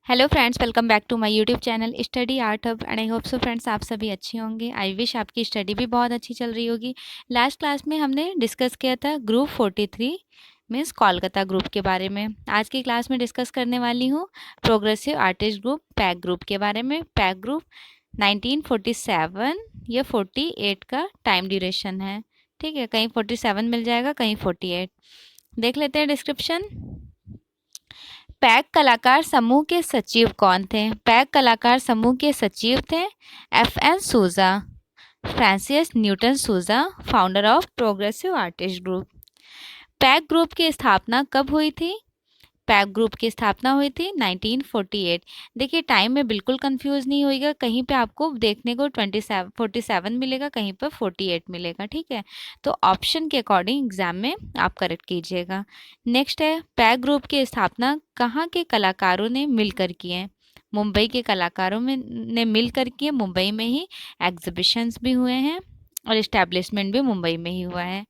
Hello friends, welcome back to my YouTube channel study art hub and I hope so friends आप सभी अच्छे होंगे। I wish आपकी study भी बहुत अच्छी चल रही होगी। लास्ट क्लास में हमने डिस्कस किया था ग्रुप 43 मीन्स कोलकाता ग्रुप के बारे में। आज की क्लास में डिस्कस करने वाली हूँ progressive artist group pack group के बारे में। पैक ग्रुप 1947 या 48 का टाइम ड्यूरेशन है। ठीक है, कहीं 47 मिल जाएगा, कहीं 48। देख लेते हैं डिस्क्रिप्शन। पैक कलाकार समूह के सचिव कौन थे? पैक कलाकार समूह के सचिव थे FN सूजा, फ्रांसिस न्यूटन सूजा, founder of progressive artist group. Pack group की स्थापना कब हुई थी? पैक ग्रुप की स्थापना हुई थी 1948। देखिए टाइम में बिल्कुल कंफ्यूज नहीं होइएगा, कहीं पे आपको देखने को 47 मिलेगा, कहीं पर 48 मिलेगा। ठीक है, तो ऑप्शन के अकॉर्डिंग एग्जाम में आप करेक्ट कीजिएगा। नेक्स्ट है, पैक ग्रुप की स्थापना कहाँ के कलाकारों ने मिलकर की है? मुंबई के कलाकारों में ने मिलकर की है। मुंबई में ही एग्जीबिशंस भी हुए हैं और इस्टेब्लिशमेंट भी मुंबई में ही हुआ है।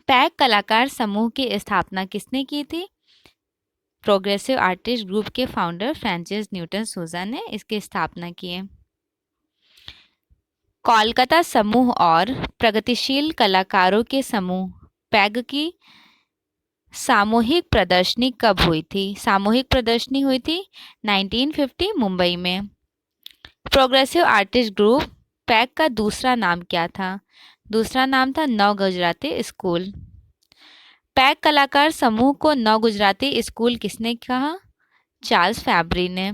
पैक कलाकार समूह की स्थापना किसने की थी? प्रोग्रेसिव आर्टिस्ट ग्रुप के फाउंडर फ्रांसिस न्यूटन सूजा ने इसकी स्थापना की है। कोलकाता समूह और प्रगतिशील कलाकारों के समूह पैग की सामूहिक प्रदर्शनी कब हुई थी? सामूहिक प्रदर्शनी हुई थी 1950 मुंबई में। प्रोग्रेसिव आर्टिस्ट ग्रुप पैग का दूसरा नाम क्या था? दूसरा नाम था नव गुजराती स्कूल। पैग कलाकार समूह को नव गुजराती स्कूल किसने कहा? चार्ल्स फैब्री ने।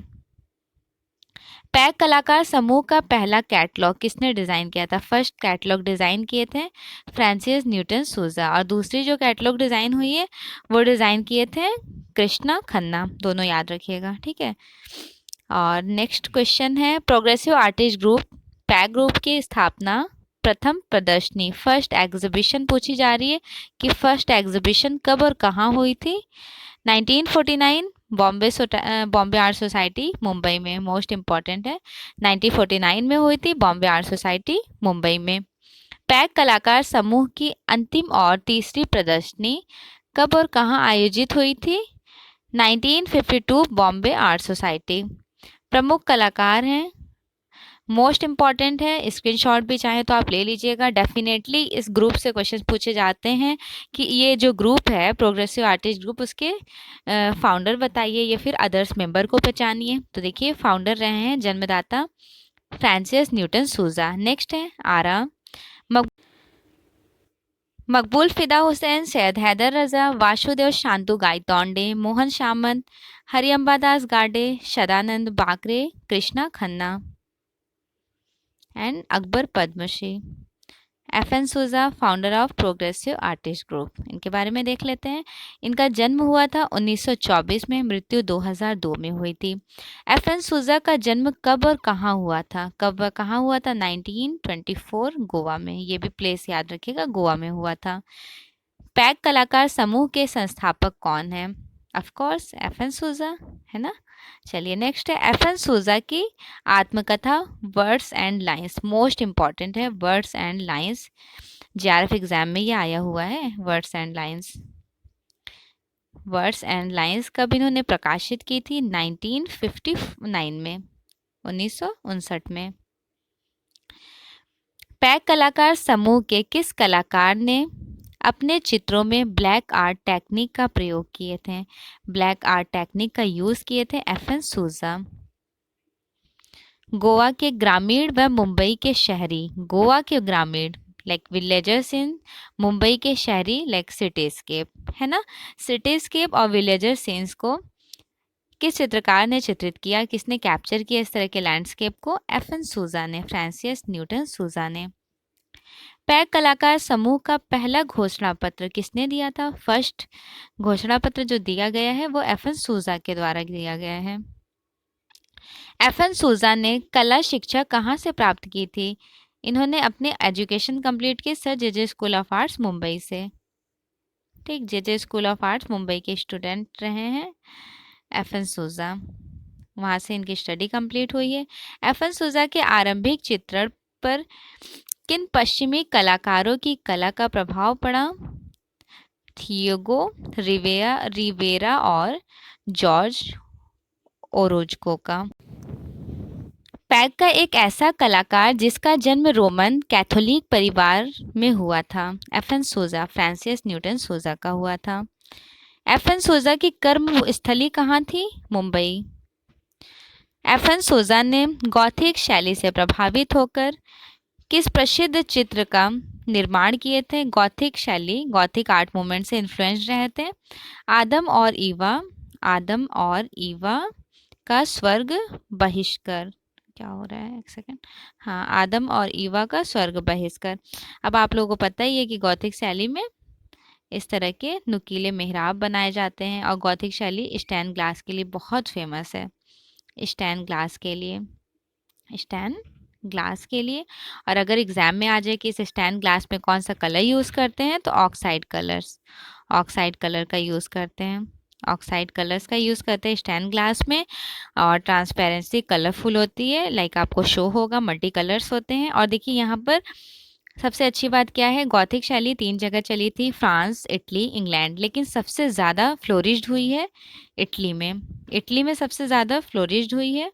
पैक कलाकार समूह का पहला कैटलॉग किसने डिज़ाइन किया था? फर्स्ट कैटलॉग डिज़ाइन किए थे फ्रांसिस न्यूटन सूजा, और दूसरी जो कैटलॉग डिज़ाइन हुई है वो डिज़ाइन किए थे कृष्णा खन्ना। दोनों याद रखिएगा, ठीक है। और नेक्स्ट क्वेश्चन है, progressive artist group pack group की स्थापना, प्रथम प्रदर्शनी, फर्स्ट एग्जीबिशन पूछी जा रही है कि फर्स्ट एग्जीबिशन कब और कहाँ हुई थी? 1949 बॉम्बे आर्ट सोसाइटी मुंबई में, मोस्ट इम्पॉर्टेंट है। 1949 में हुई थी बॉम्बे आर्ट सोसाइटी मुंबई में। पैक कलाकार समूह की अंतिम और तीसरी प्रदर्शनी कब और कहाँ आयोजित हुई थी? 1952 बॉम्बे आर्ट सोसाइटी। प्रमुख कलाकार हैं, मोस्ट इम्पॉर्टेंट है, स्क्रीनशॉट भी चाहे तो आप ले लीजिएगा। डेफिनेटली इस ग्रुप से क्वेश्चन पूछे जाते हैं कि ये जो ग्रुप है प्रोग्रेसिव आर्टिस्ट ग्रुप, उसके फाउंडर बताइए या फिर अदर्स मेंबर को पहचानिए। तो देखिए फाउंडर रहे हैं जन्मदाता फ्रांसिस न्यूटन सूजा। नेक्स्ट है आरा, मकबूल फिदा हुसैन, सैयद हैदर रजा, वासुदेव शांतु गायतोंडे, मोहन सामंत, हरिअम्बादास गाडे, सदानंद बाकरे, कृष्णा खन्ना एंड अकबर पद्मश्री। FN सूजा, founder of progressive artist group, इनके बारे में देख लेते हैं। इनका जन्म हुआ था 1924 में, मृत्यु 2002 में हुई थी। FN सूजा का जन्म कब और कहाँ हुआ था? कब कहाँ हुआ था? 1924 गोवा में। ये भी प्लेस याद रखिएगा, गोवा में हुआ था। पैक कलाकार समूह के संस्थापक कौन है? ऑफ कोर्स FN सूजा, है ना। चलिए नेक्स्ट है, FN सूजा की आत्मकथा words and lines, most important है words and lines. JRF exam में ये आया हुआ है words and lines. Words and lines कब इन्होंने प्रकाशित की थी? 1959 में, 1959 में। पैक कलाकार समूह के किस कलाकार ने अपने चित्रों में ब्लैक आर्ट टेक्निक का प्रयोग किए थे? ब्लैक आर्ट टेक्निक का यूज किए थे FN सूजा। गोवा के ग्रामीण व मुंबई के शहरी, गोवा के ग्रामीण लाइक विलेजर्स इन, मुंबई के शहरी लाइक सिटीस्केप, है ना। सिटीस्केप और विलेजर सीन्स को किस चित्रकार ने चित्रित किया, किसने कैप्चर किया इस तरह के लैंडस्केप को? FN सूजा ने, फ्रांसिस न्यूटन सूजा ने। पैक कलाकार समूह का पहला घोषणा पत्र किसने दिया था? फर्स्ट घोषणा पत्र जो दिया गया है वो FN सूजा के द्वारा दिया गया है। FN सूजा ने कला शिक्षा कहाँ से प्राप्त की थी? इन्होंने अपने एजुकेशन कंप्लीट की sir JJ school of arts Mumbai से। ठीक, JJ school of arts Mumbai के स्टूडेंट रहे हैं FN सूजा। वहाँ से इनकी स्टडी कंप्लीट हुई है। एफ.एन. सूजा के आरंभिक चित्रण पर किन पश्चिमी कलाकारों की कला का प्रभाव पड़ा? थिएगो रिवेरा और जॉर्ज ओरोजको का। पैग का एक ऐसा कलाकार जिसका जन्म रोमन कैथोलिक परिवार में हुआ था। एफ.एन. सोजा फ्रांसिस न्यूटन सोजा का हुआ था। एफ.एन. सोजा की कर्म स्थली कहाँ थी? मुंबई। एफ.एन. सोजा ने गॉथिक शैली से प्रभावित होकर किस प्रसिद्ध चित्र का निर्माण किए थे? गॉथिक शैली, गॉथिक आर्ट मूवमेंट से इन्फ्लुएंस्ड रहे थे। आदम और ईवा का स्वर्ग बहिष्कार। क्या हो रहा है, एक सेकंड। हाँ, आदम और ईवा का स्वर्ग बहिष्कार। अब आप लोगों को पता ही है कि गॉथिक शैली में इस तरह के नुकीले मेहराब बनाए जाते हैं और गॉथिक शैली स्टैंड ग्लास के लिए बहुत फेमस है। स्टैंड ग्लास के लिए। और अगर एग्जाम में आ जाए कि इस स्टैंड ग्लास में कौन सा कलर यूज़ करते हैं, तो ऑक्साइड कलर का यूज़ करते हैं। ऑक्साइड कलर्स का यूज़ करते हैं स्टैंड ग्लास में, और ट्रांसपेरेंसी कलरफुल होती है, लाइक आपको शो होगा, मल्टी कलर्स होते हैं। और देखिए यहाँ पर सबसे अच्छी बात क्या है, गॉथिक शैली 3 जगह चली थी, फ्रांस, इटली, इंग्लैंड, लेकिन सबसे ज़्यादा फ्लोरिश्ड हुई है इटली में सबसे ज़्यादा फ्लोरिश्ड हुई है,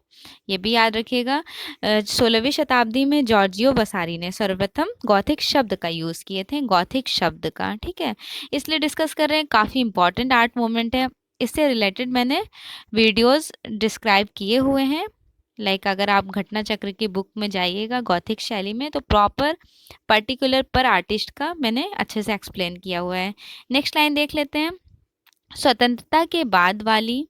ये भी याद रखिएगा। 16वीं शताब्दी में जॉर्जियो वसारी ने सर्वप्रथम गॉथिक शब्द का यूज़ किए थे, गॉथिक शब्द का, ठीक है। इसलिए डिस्कस कर रहे हैं, काफ़ी इंपॉर्टेंट आर्ट मूवमेंट है। इससे रिलेटेड मैंने वीडियोस डिस्क्राइब किए हुए हैं, लाइक अगर आप घटना चक्र की बुक में जाइएगा गॉथिक शैली में, तो प्रॉपर पर्टिकुलर पर आर्टिस्ट का मैंने अच्छे से एक्सप्लेन किया हुआ है। नेक्स्ट लाइन देख लेते हैं। स्वतंत्रता के बाद वाली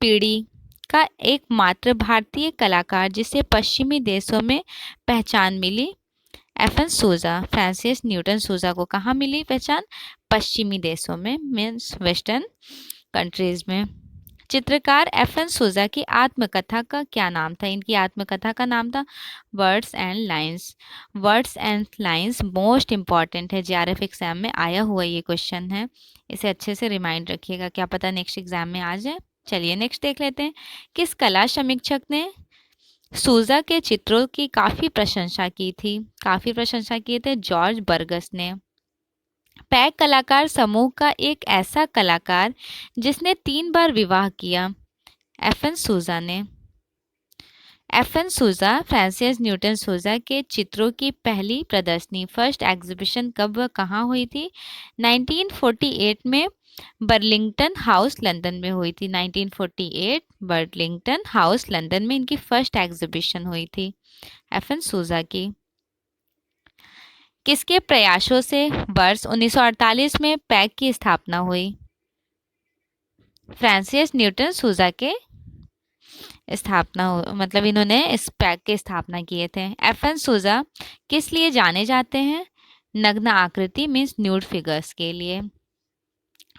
पीढ़ी का एकमात्र भारतीय कलाकार जिसे पश्चिमी देशों में पहचान मिली? एफ.एन. सोजा फ्रांसिस न्यूटन सोजा को कहाँ मिली पहचान? पश्चिमी देशों में, मीन्स वेस्टर्न कंट्रीज में। चित्रकार एफ.एन. सोजा की आत्मकथा का क्या नाम था? इनकी आत्मकथा का नाम था words and lines most important है, जेआरएफ एग्जाम में आया हुआ ये क्वेश्चन है, इसे अच्छे से रिमाइंड रखिएगा, क्या पता नेक्स्ट एग्जाम में आ जाए। चलिए नेक्स्ट देख लेते हैं। किस कला समीक्षक ने सोजा के चित्रों की काफ़ी प्रशंसा की थे? जॉर्ज बर्गस ने। पैग कलाकार समूह का एक ऐसा कलाकार जिसने 3 बार विवाह किया? एफ.एन. सोजा ने। एफ.एन. सोजा फ्रांसिस न्यूटन सोजा के चित्रों की पहली प्रदर्शनी, फर्स्ट एग्जीबिशन कब व कहाँ हुई थी? 1948 में बर्लिंगटन हाउस लंदन में हुई थी। 1948 बर्लिंगटन हाउस लंदन में इनकी फर्स्ट एग्जीबिशन हुई थी एफ.एन. सोजा की। किसके प्रयासों से वर्ष 1948 में पैग की स्थापना हुई? फ्रांसिस न्यूटन सोजा के मतलब इन्होंने इस पैग की स्थापना किए थे। एफ.एन. सोजा किस लिए जाने जाते हैं? नग्न आकृति मीन्स न्यूड फिगर्स के लिए।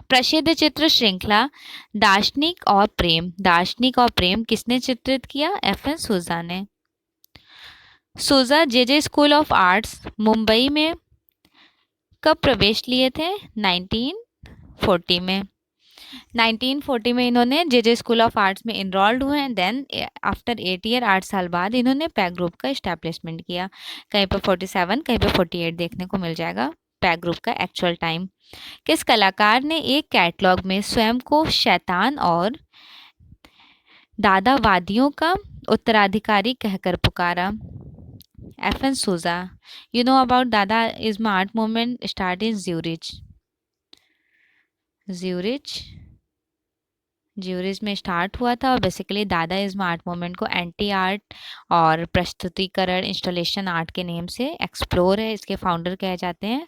प्रसिद्ध चित्र श्रृंखला दार्शनिक और प्रेम किसने चित्रित किया? एफ.एन. सोजा ने। सोजा जे स्कूल ऑफ आर्ट्स मुंबई में कब प्रवेश लिए थे? 1940 में। 1940 में इन्होंने जे स्कूल ऑफ आर्ट्स में इनरोल्ड हुए हैं। देन आफ्टर 8 ईयर 8 साल बाद इन्होंने पैग ग्रुप का इस्टेब्लिशमेंट किया। कहीं पर 47, कहीं पर 48 देखने को मिल जाएगा पैग ग्रुप का एक्चुअल टाइम। किस कलाकार ने एक कैटलॉग में स्वयं को शैतान और दादावादियों का उत्तराधिकारी कहकर पुकारा? एफ.एन. सोजा। You know about Dadaism art movement start in Zurich में स्टार्ट हुआ था, और बेसिकली दादाइज्म आर्ट मूवमेंट को एंटी आर्ट और प्रस्तुतिकरण इंस्टॉलेशन आर्ट के नेम से एक्सप्लोर है। इसके फाउंडर कहे जाते हैं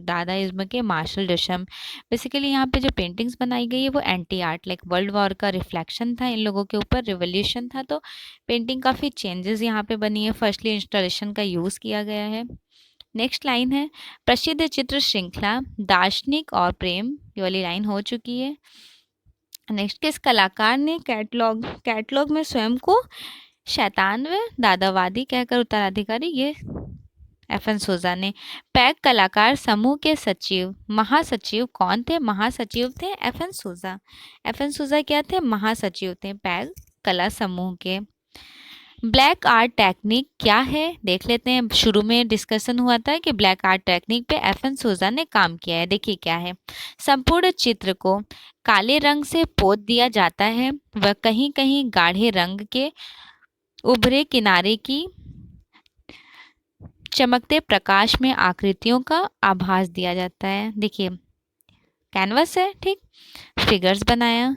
दादाइज्म के मार्शल डुशम। बेसिकली यहाँ पे जो पेंटिंग्स बनाई गई है वो anti art, like world war का रिफ्लेक्शन था इन लोगों के ऊपर, रिवोल्यूशन था, तो पेंटिंग काफ़ी चेंजेस यहाँ पे बनी है। फर्स्टली इंस्टॉलेशन का यूज़ किया गया है। नेक्स्ट लाइन है प्रसिद्ध चित्र श्रृंखला दार्शनिक और प्रेम, ये वाली लाइन हो चुकी है। नेक्स्ट, किस कलाकार ने कैटलॉग में स्वयं को शैतान व दादावादी कहकर उत्तराधिकारी? ये एफ.एन. सोजा ने। पैग कलाकार समूह के महासचिव कौन थे? महासचिव थे एफ.एन. सोजा। एफ.एन. सोजा क्या थे? महासचिव थे पैग कला समूह के। ब्लैक आर्ट टेक्निक क्या है देख लेते हैं। शुरू में डिस्कशन हुआ था कि ब्लैक आर्ट टेक्निक पे एफ.एन. सूजा ने काम किया है। देखिए क्या है, संपूर्ण चित्र को काले रंग से पोत दिया जाता है व कहीं कहीं गाढ़े रंग के उभरे किनारे की चमकते प्रकाश में आकृतियों का आभास दिया जाता है। देखिए कैनवस है, ठीक, फिगर्स बनाया,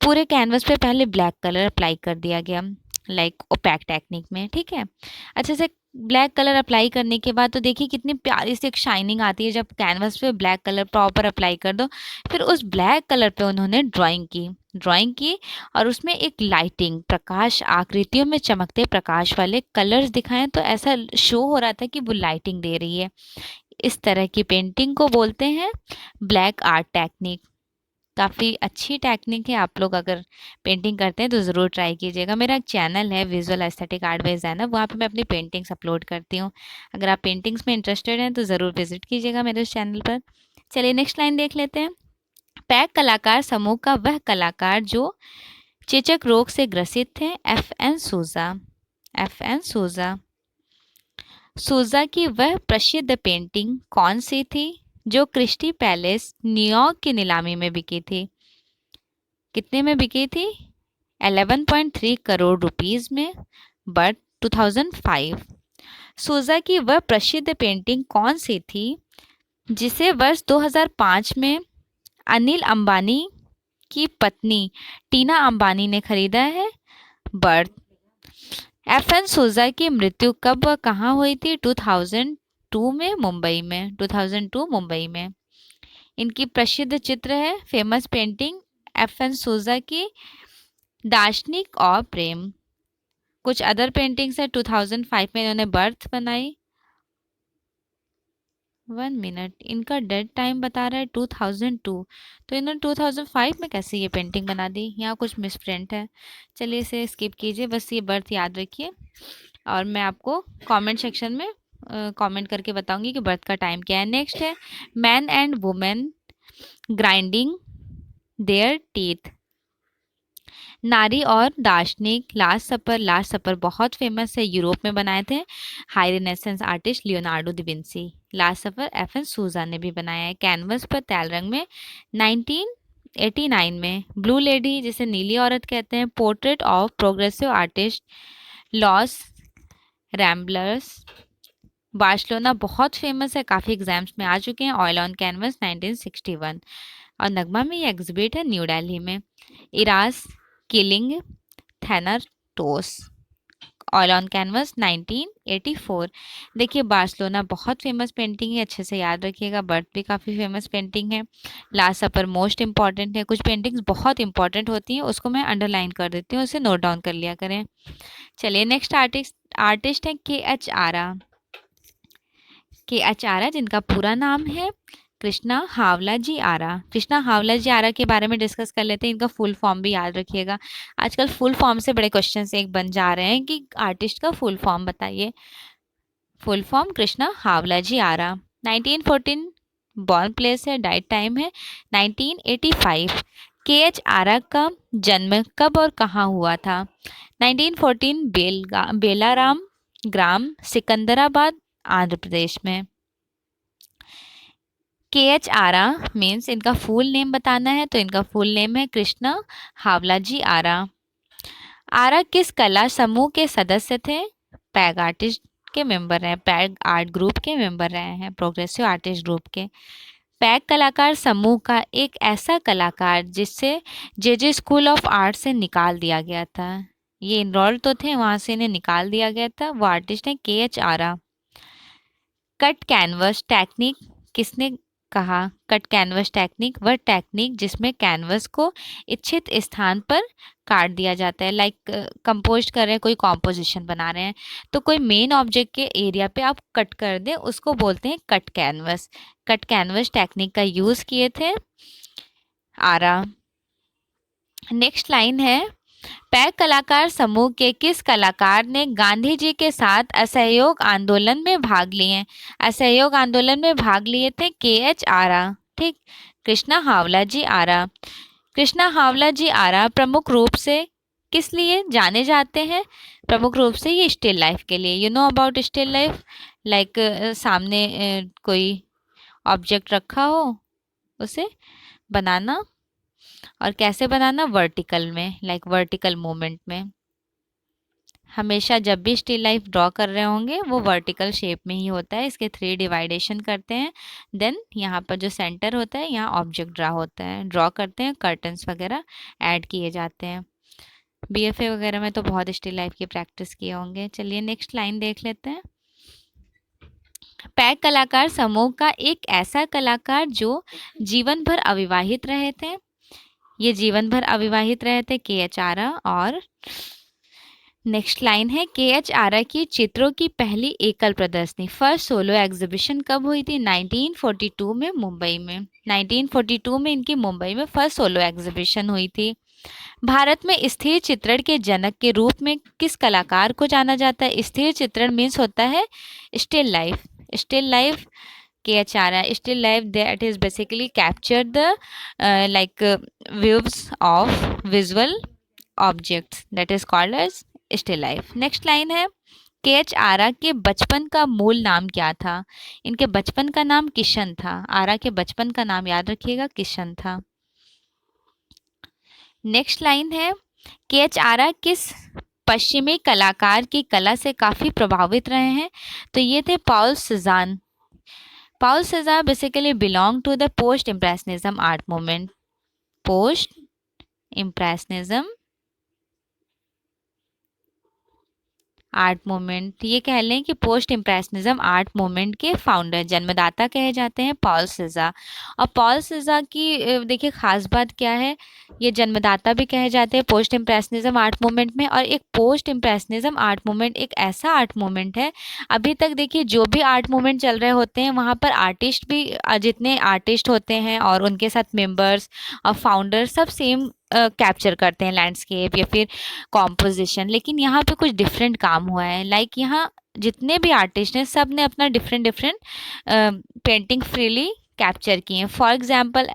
पूरे कैनवस पे पहले ब्लैक कलर अप्लाई कर दिया गया लाइक ओपैक टेक्निक में, ठीक है। अच्छे से ब्लैक कलर अप्लाई करने के बाद तो देखिए कितनी प्यारी सी एक शाइनिंग आती है जब कैनवस पे ब्लैक कलर प्रॉपर अप्लाई कर दो। फिर उस ब्लैक कलर पे उन्होंने ड्राइंग की और उसमें एक लाइटिंग, प्रकाश, आकृतियों में चमकते प्रकाश वाले कलर्स दिखाएं तो ऐसा शो हो रहा था कि वो लाइटिंग दे रही है। इस तरह की पेंटिंग को बोलते हैं ब्लैक आर्ट टेक्निक। काफ़ी अच्छी टेक्निक है, आप लोग अगर पेंटिंग करते हैं तो ज़रूर ट्राई कीजिएगा। मेरा एक चैनल है visual aesthetic art bye Zainab, वहाँ पे मैं अपनी पेंटिंग्स अपलोड करती हूँ। अगर आप पेंटिंग्स में इंटरेस्टेड हैं तो ज़रूर विजिट कीजिएगा मेरे चैनल पर। चलिए नेक्स्ट लाइन देख लेते हैं। पैक कलाकार समूह का वह कलाकार जो चेचक रोग से ग्रसित थे, एफ.एन. सूजा। एफ.एन. सूजा। सूजा की वह प्रसिद्ध पेंटिंग कौन सी थी जो क्रिस्टी पैलेस न्यूयॉर्क की नीलामी में बिकी थी? कितने में बिकी थी? 11.3 करोड़ रुपीस में, बट 2005। सूजा की वह प्रसिद्ध पेंटिंग कौन सी थी जिसे वर्ष 2005 में अनिल अंबानी की पत्नी टीना अंबानी ने खरीदा है? बर्थ। एफ.एन. सूजा की मृत्यु कब व कहाँ हुई थी? 2002 में मुंबई में। 2002 मुंबई में। इनकी प्रसिद्ध चित्र है, फेमस पेंटिंग एफ.एन. सूजा की दार्शनिक और प्रेम। कुछ अदर पेंटिंग्स है। 2005 में इन्होंने बर्थ बनाई। 1 मिनट, इनका डेड टाइम बता रहा है 2002, तो इन्होंने 2005 में कैसे ये पेंटिंग बना दी? यहाँ कुछ मिसप्रिंट है, चलिए इसे स्किप कीजिए, बस ये बर्थ याद रखिए और मैं आपको कमेंट सेक्शन में कमेंट करके बताऊंगी कि बर्थ का टाइम क्या है। नेक्स्ट है man and women grinding there teeth. नारी और दार्शनिक, लास्ट सपर बहुत फेमस है, यूरोप में बनाए थे high renaissance artist Leonardo da Vinci. Last supper F N. Souza ने भी बनाया है कैनवस पर तैल रंग में 1989 में। ब्लू लेडी जिसे नीली औरत कहते हैं, portrait of progressive artist Los Ramblers, Barcelona बहुत फेमस है, काफ़ी एग्जाम्स में आ चुके हैं, ऑयल ऑन कैनवस 1961। और नगमा में ये एग्जिबिट है न्यू दिल्ली में। Eros killing Thanatos, oil on canvas 1984। देखिए बार्सिलोना बहुत फेमस पेंटिंग है, अच्छे से याद रखिएगा। बर्थ भी काफ़ी फेमस पेंटिंग है। लास्ट सपर मोस्ट इंपॉर्टेंट है। कुछ पेंटिंग्स बहुत इंपॉर्टेंट होती हैं, उसको मैं अंडरलाइन कर देती हूँ, उसे नोट डाउन कर लिया करें। चलिए नेक्स्ट आर्टिस्ट है के.एच. आरा। के.एच. आरा जिनका पूरा नाम है कृष्णा हावला जी आरा। कृष्णा हावला जी आरा के बारे में डिस्कस कर लेते हैं। इनका फुल फॉर्म भी याद रखिएगा। आजकल फुल फॉर्म से बड़े क्वेश्चंस एक बन जा रहे हैं कि आर्टिस्ट का फुल फॉर्म बताइए। फुल फॉर्म कृष्णा हावला जी आरा। 1914 बॉर्न प्लेस है, डाइट टाइम है 1985। के.एच. आरा का जन्म कब और कहाँ हुआ था? 1914 बेलाराम ग्राम, सिकंदराबाद, आंध्र प्रदेश में। के.एच. आरा मीन्स इनका फुल नेम बताना है तो इनका फुल नेम है कृष्णा हावला जी आरा। आरा किस कला समूह के सदस्य थे? पैग आर्टिस्ट के मेंबर रहे, पैग आर्ट ग्रुप के मेंबर रहे हैं, प्रोग्रेसिव आर्टिस्ट ग्रुप के। पैग कलाकार समूह का एक ऐसा कलाकार जिससे जे स्कूल ऑफ आर्ट से निकाल दिया गया था। ये इनरोल तो थे, वहाँ से इन्हें निकाल दिया गया था। वो आर्टिस्ट है के.एच. आरा। कट कैनवस टेक्निक किसने कहा? कट कैनवस टेक्निक वह टेक्निक जिसमें कैनवस को इच्छित स्थान पर काट दिया जाता है। लाइक कंपोज कर रहे हैं, कोई कॉम्पोजिशन बना रहे हैं तो कोई मेन ऑब्जेक्ट के एरिया पे आप कट कर दें, उसको बोलते हैं cut canvas. Cut canvas technique का यूज़ किए थे आरा। नेक्स्ट लाइन है पैग कलाकार समूह के किस कलाकार ने गांधी जी के साथ असहयोग आंदोलन में भाग लिए? असहयोग आंदोलन में भाग लिए थे के.एच. आरा, ठीक। कृष्णा हावला जी आरा। कृष्णा हावला जी आरा प्रमुख रूप से किस लिए जाने जाते हैं? प्रमुख रूप से ये स्टिल लाइफ के लिए। You know about still life, like सामने कोई ऑब्जेक्ट रखा हो, उसे बनाना, और कैसे बनाना? वर्टिकल में, लाइक वर्टिकल मूवमेंट में। हमेशा जब भी स्टिल लाइफ ड्रॉ कर रहे होंगे वो वर्टिकल शेप में ही होता है। इसके 3 डिवाइडेशन करते हैं, देन यहाँ पर जो सेंटर होता है यहाँ ऑब्जेक्ट ड्रॉ करते हैं, कर्टन्स वगैरह ऐड किए जाते हैं। बीएफए वगैरह में तो बहुत स्टिल लाइफ की प्रैक्टिस किए होंगे। चलिए नेक्स्ट लाइन देख लेते हैं। पैक कलाकार समूह का एक ऐसा कलाकार जो जीवन भर अविवाहित रहे थे। ये जीवन भर अविवाहित रहे थे KH आरा। और नेक्स्ट लाइन है, KH आरा की चित्रों की पहली एकल प्रदर्शनी, फर्स्ट सोलो एग्जीबिशन कब हुई थी? 1942 में मुंबई में। 1942 में इनकी मुंबई में फर्स्ट सोलो एग्जीबिशन हुई थी। भारत में स्थिर चित्रण के जनक के रूप में किस कलाकार को जाना जाता है? स्थिर चित्रण मीन्स होता है still life. Still life KH Ara, still life that is basically capture the like views of visual objects, that is called as still life. Next line है, KH आरा के बचपन का मूल नाम क्या था? इनके बचपन का नाम किशन था। आरा के बचपन का नाम याद रखिएगा, किशन था। नेक्स्ट लाइन है, KH आरा किस पश्चिमी कलाकार की कला से काफी प्रभावित रहे हैं? तो ये थे Paul Cezanne. Paul Cezanne basically belong to the post impressionism art movement. Post impressionism art movement, ये कह लें कि पोस्ट इम्प्रेशनिज्म आर्ट मूवमेंट के फाउंडर, जन्मदाता कहे जाते हैं पॉल सेजा। और पॉल सेजा की देखिए खास बात क्या है, ये जन्मदाता भी कहे जाते हैं पोस्ट इम्प्रेशनिज्म आर्ट मूवमेंट में। और एक पोस्ट इम्प्रेशनिज्म आर्ट मूवमेंट एक ऐसा आर्ट मूवमेंट है, अभी तक देखिए जो भी आर्ट मूवमेंट चल रहे होते हैं वहाँ पर आर्टिस्ट भी, जितने आर्टिस्ट होते हैं और उनके साथ मेंबर्स और फाउंडर सब सेम कैप्चर करते हैं, लैंडस्केप या फिर कॉम्पोजिशन। लेकिन यहाँ पे कुछ डिफरेंट काम हुआ है, लाइक यहाँ जितने भी आर्टिस्ट हैं सब ने अपना different different painting freely capture किए हैं। फॉर एग्जांपल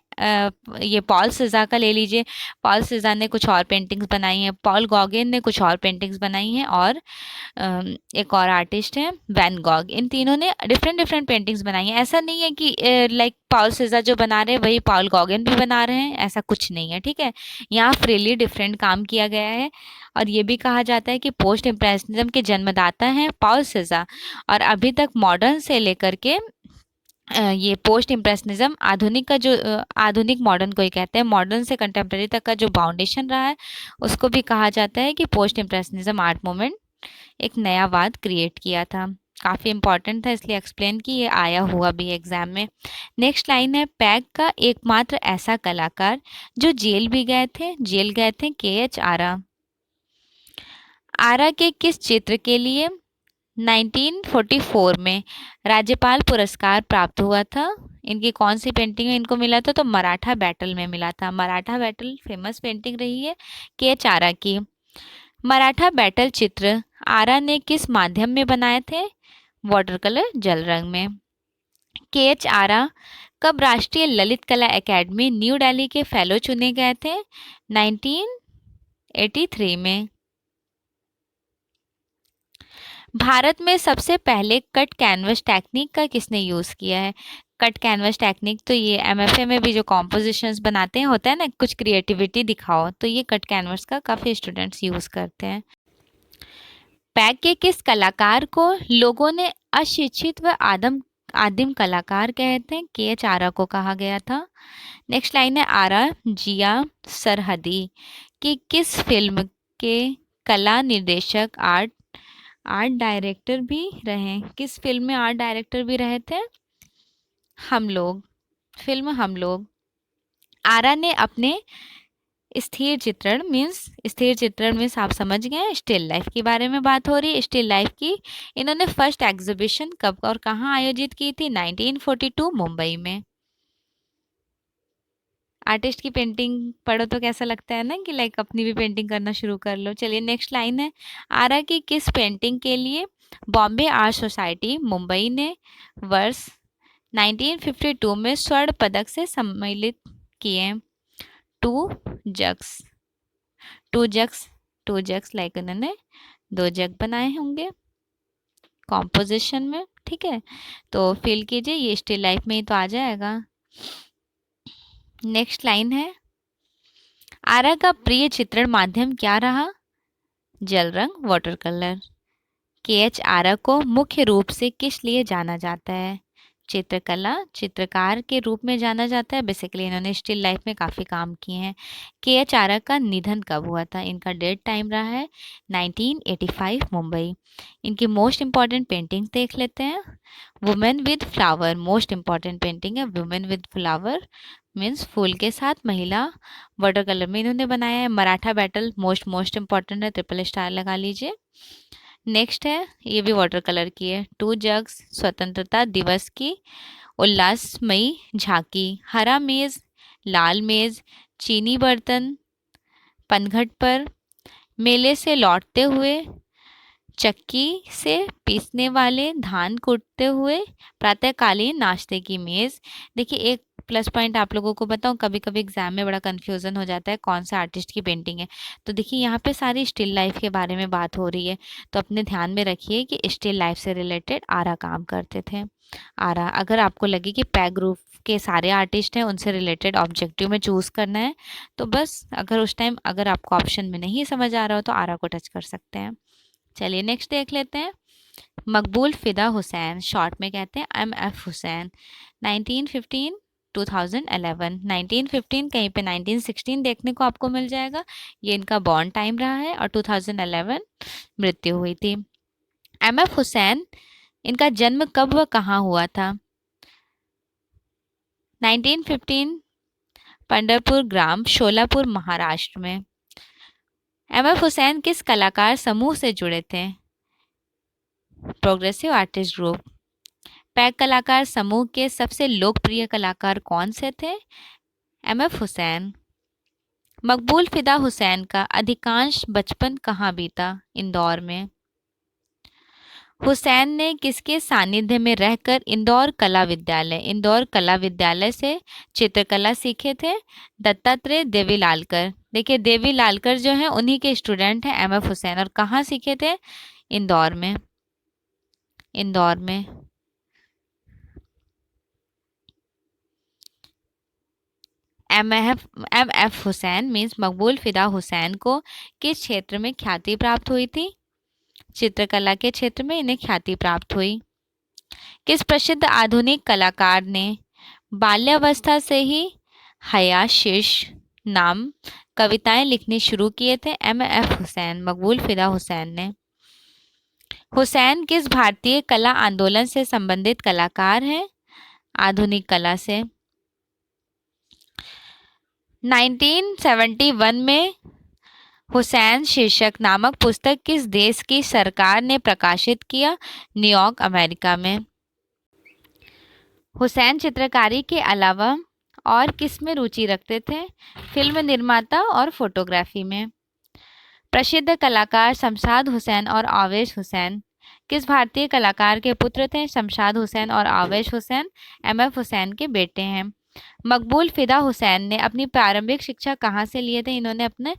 ये पॉल सेजा का ले लीजिए, पॉल सेजा ने कुछ और पेंटिंग्स बनाई हैं, पॉल गॉगेन ने कुछ और पेंटिंग्स बनाई हैं, और एक और आर्टिस्ट है वैन गॉग। इन तीनों ने डिफरेंट डिफरेंट पेंटिंग्स बनाई हैं। ऐसा नहीं है कि लाइक पॉल सेजा जो बना रहे हैं वही पॉल गॉगेन भी बना रहे हैं, ऐसा कुछ नहीं है, ठीक है। यहाँ फ्रीली डिफरेंट काम किया गया है। और ये भी कहा जाता है कि पोस्ट इम्प्रेशनिज्म के जन्मदाता हैं पॉल सेजा। और अभी तक मॉडर्न से लेकर के ये पोस्ट इम्प्रेशनिज्म आधुनिक का जो आधुनिक मॉडर्न को ही कहते हैं, मॉडर्न से कंटेम्प्रेरी तक का जो बाउंडेशन रहा है उसको भी कहा जाता है कि पोस्ट इम्प्रेशनिज्म आर्ट मूवमेंट एक नया वाद क्रिएट किया था। काफ़ी इंपॉर्टेंट था इसलिए एक्सप्लेन की, ये आया हुआ भी एग्जाम में। नेक्स्ट लाइन है, पैक का एकमात्र ऐसा कलाकार जो जेल भी गए थे, जेल गए थे KH आरा। आरा के किस चित्र के लिए 1944 में राज्यपाल पुरस्कार प्राप्त हुआ था? इनकी कौन सी पेंटिंग में इनको मिला था? तो मराठा बैटल में मिला था। मराठा बैटल फेमस पेंटिंग रही है KH आरा की। मराठा बैटल चित्र आरा ने किस माध्यम में बनाए थे? वाटर कलर, जल रंग में। KH आरा कब राष्ट्रीय ललित कला एकेडमी न्यू दिल्ली के फेलो चुने गए थे? 1983 में। भारत में सबसे पहले कट कैनवस टेक्निक का किसने यूज़ किया है? कट कैनवस टेक्निक तो ये MFA में भी जो कॉम्पोजिशंस बनाते हैं होता है ना, कुछ क्रिएटिविटी दिखाओ, तो ये कट कैनवस का काफ़ी स्टूडेंट्स यूज़ करते हैं। पैक के किस कलाकार को लोगों ने अशिक्षित व आदिम कलाकार कहते हैं? KH आरा को कहा गया था। नेक्स्ट लाइन है, आरा जिया सरहदी की किस फिल्म के कला निर्देशक आर्ट डायरेक्टर भी रहे? किस फिल्म में आर्ट डायरेक्टर भी रहे थे? हम लोग, फिल्म हम लोग। आरा ने अपने स्थिर चित्रण मीन्स आप समझ गए, स्टिल लाइफ के बारे में बात हो रही है। स्टिल लाइफ की इन्होंने फर्स्ट एग्जीबिशन कब और कहाँ आयोजित की थी? 1942 मुंबई में। आर्टिस्ट की पेंटिंग पढ़ो तो कैसा लगता है ना कि लाइक अपनी भी पेंटिंग करना शुरू कर लो। चलिए नेक्स्ट लाइन है, आरा की किस पेंटिंग के लिए बॉम्बे आर्ट सोसाइटी मुंबई ने वर्ष 1952 में स्वर्ण पदक से सम्मानित किए? टू जग्स 2 जग्स, लाइक उन्होंने 2 जग बनाए होंगे कॉम्पोजिशन में, ठीक है। तो फिल कीजिए, ये स्टिल लाइफ में ही तो आ जाएगा। नेक्स्ट लाइन है, आरा का प्रिय चित्रण माध्यम क्या रहा? जल रंग, वाटर कलर। KH आरा को मुख्य रूप से किस लिए जाना जाता है? चित्रकला, चित्रकार के रूप में जाना जाता है। बेसिकली इन्होंने स्टिल लाइफ में काफ़ी काम किए हैं। KH आरा का निधन कब हुआ था? इनका डेथ टाइम रहा है 1985, मुंबई। इनकी मोस्ट इम्पॉर्टेंट पेंटिंग देख लेते हैं। Women with flower most important painting है। वुमेन विद फ्लावर मीन्स फूल के साथ महिला, वाटर कलर में इन्होंने बनाया है। मराठा बैटल मोस्ट इम्पॉर्टेंट है, ट्रिपल स्टार लगा लीजिए। नेक्स्ट है, ये भी वाटर कलर की है। 2 जग्स, स्वतंत्रता दिवस की उल्लासमयी झांकी। हरा मेज, लाल मेज, चीनी बर्तन, पनघट पर, मेले से लौटते हुए, चक्की से पीसने वाले, धान कूटते हुए, प्रातःकालीन नाश्ते की मेज। देखिए एक प्लस पॉइंट आप लोगों को बताऊं, कभी कभी एग्जाम में बड़ा कंफ्यूजन हो जाता है कौन सा आर्टिस्ट की पेंटिंग है। तो देखिए यहाँ पे सारी स्टिल लाइफ के बारे में बात हो रही है, तो अपने ध्यान में रखिए कि स्टिल लाइफ से रिलेटेड आरा काम करते थे। आरा, अगर आपको लगे कि पैग ग्रुप के सारे आर्टिस्ट हैं उनसे रिलेटेड ऑब्जेक्टिव में चूज करना है, तो बस अगर उस टाइम अगर आपको ऑप्शन में नहीं समझ आ रहा हो तो आरा को टच कर सकते हैं। चलिए नेक्स्ट देख लेते हैं। मकबूल फिदा हुसैन, शॉर्ट में कहते हैं MF हुसैन। 1915 2011, 1915 कहीं पे 1916 देखने को आपको मिल जाएगा, ये इनका बॉर्न टाइम रहा है, और 2011 मृत्यु हुई थी। MF हुसैन, इनका जन्म कब व कहाँ हुआ था? 1915 पंढरपुर ग्राम, शोलापुर, महाराष्ट्र में। MF हुसैन किस कलाकार समूह से जुड़े थे? Progressive artist group. पैग कलाकार समूह के सबसे लोकप्रिय कलाकार कौन से थे? MF हुसैन। मकबूल फिदा हुसैन का अधिकांश बचपन कहाँ बीता? इंदौर में। हुसैन ने किसके सानिध्य में रहकर इंदौर कला विद्यालय से चित्रकला सीखे थे? दत्तात्रेय देवीलालकर। देखिए देवीलालकर जो है उन्हीं के स्टूडेंट हैं MF हुसैन, और कहाँ सीखे थे? इंदौर में। इंदौर में। MF हुसैन मीन्स मकबूल फिदा हुसैन को किस क्षेत्र में ख्याति प्राप्त हुई थी? चित्रकला के क्षेत्र में इन्हें ख्याति प्राप्त हुई। किस प्रसिद्ध आधुनिक कलाकार ने बाल्यावस्था से ही हयाशीष नाम कविताएं लिखनी शुरू किए थे? MF हुसैन, मकबूल फिदा हुसैन ने। हुसैन किस भारतीय कला आंदोलन से संबंधित कलाकार हैं? आधुनिक कला से। 1971 में हुसैन शीर्षक नामक पुस्तक किस देश की सरकार ने प्रकाशित किया? न्यूयॉर्क, अमेरिका में। हुसैन चित्रकारी के अलावा और किस में रुचि रखते थे? फिल्म निर्माता और फोटोग्राफी में। प्रसिद्ध कलाकार शमशाद हुसैन और आवेश हुसैन किस भारतीय कलाकार के पुत्र थे? शमशाद हुसैन और आवेश हुसैन MF हुसैन के बेटे हैं। मकबूल फिदा हुसैन ने अपनी प्रारंभिक शिक्षा कहाँ से लिए थे? इन्होंने अपने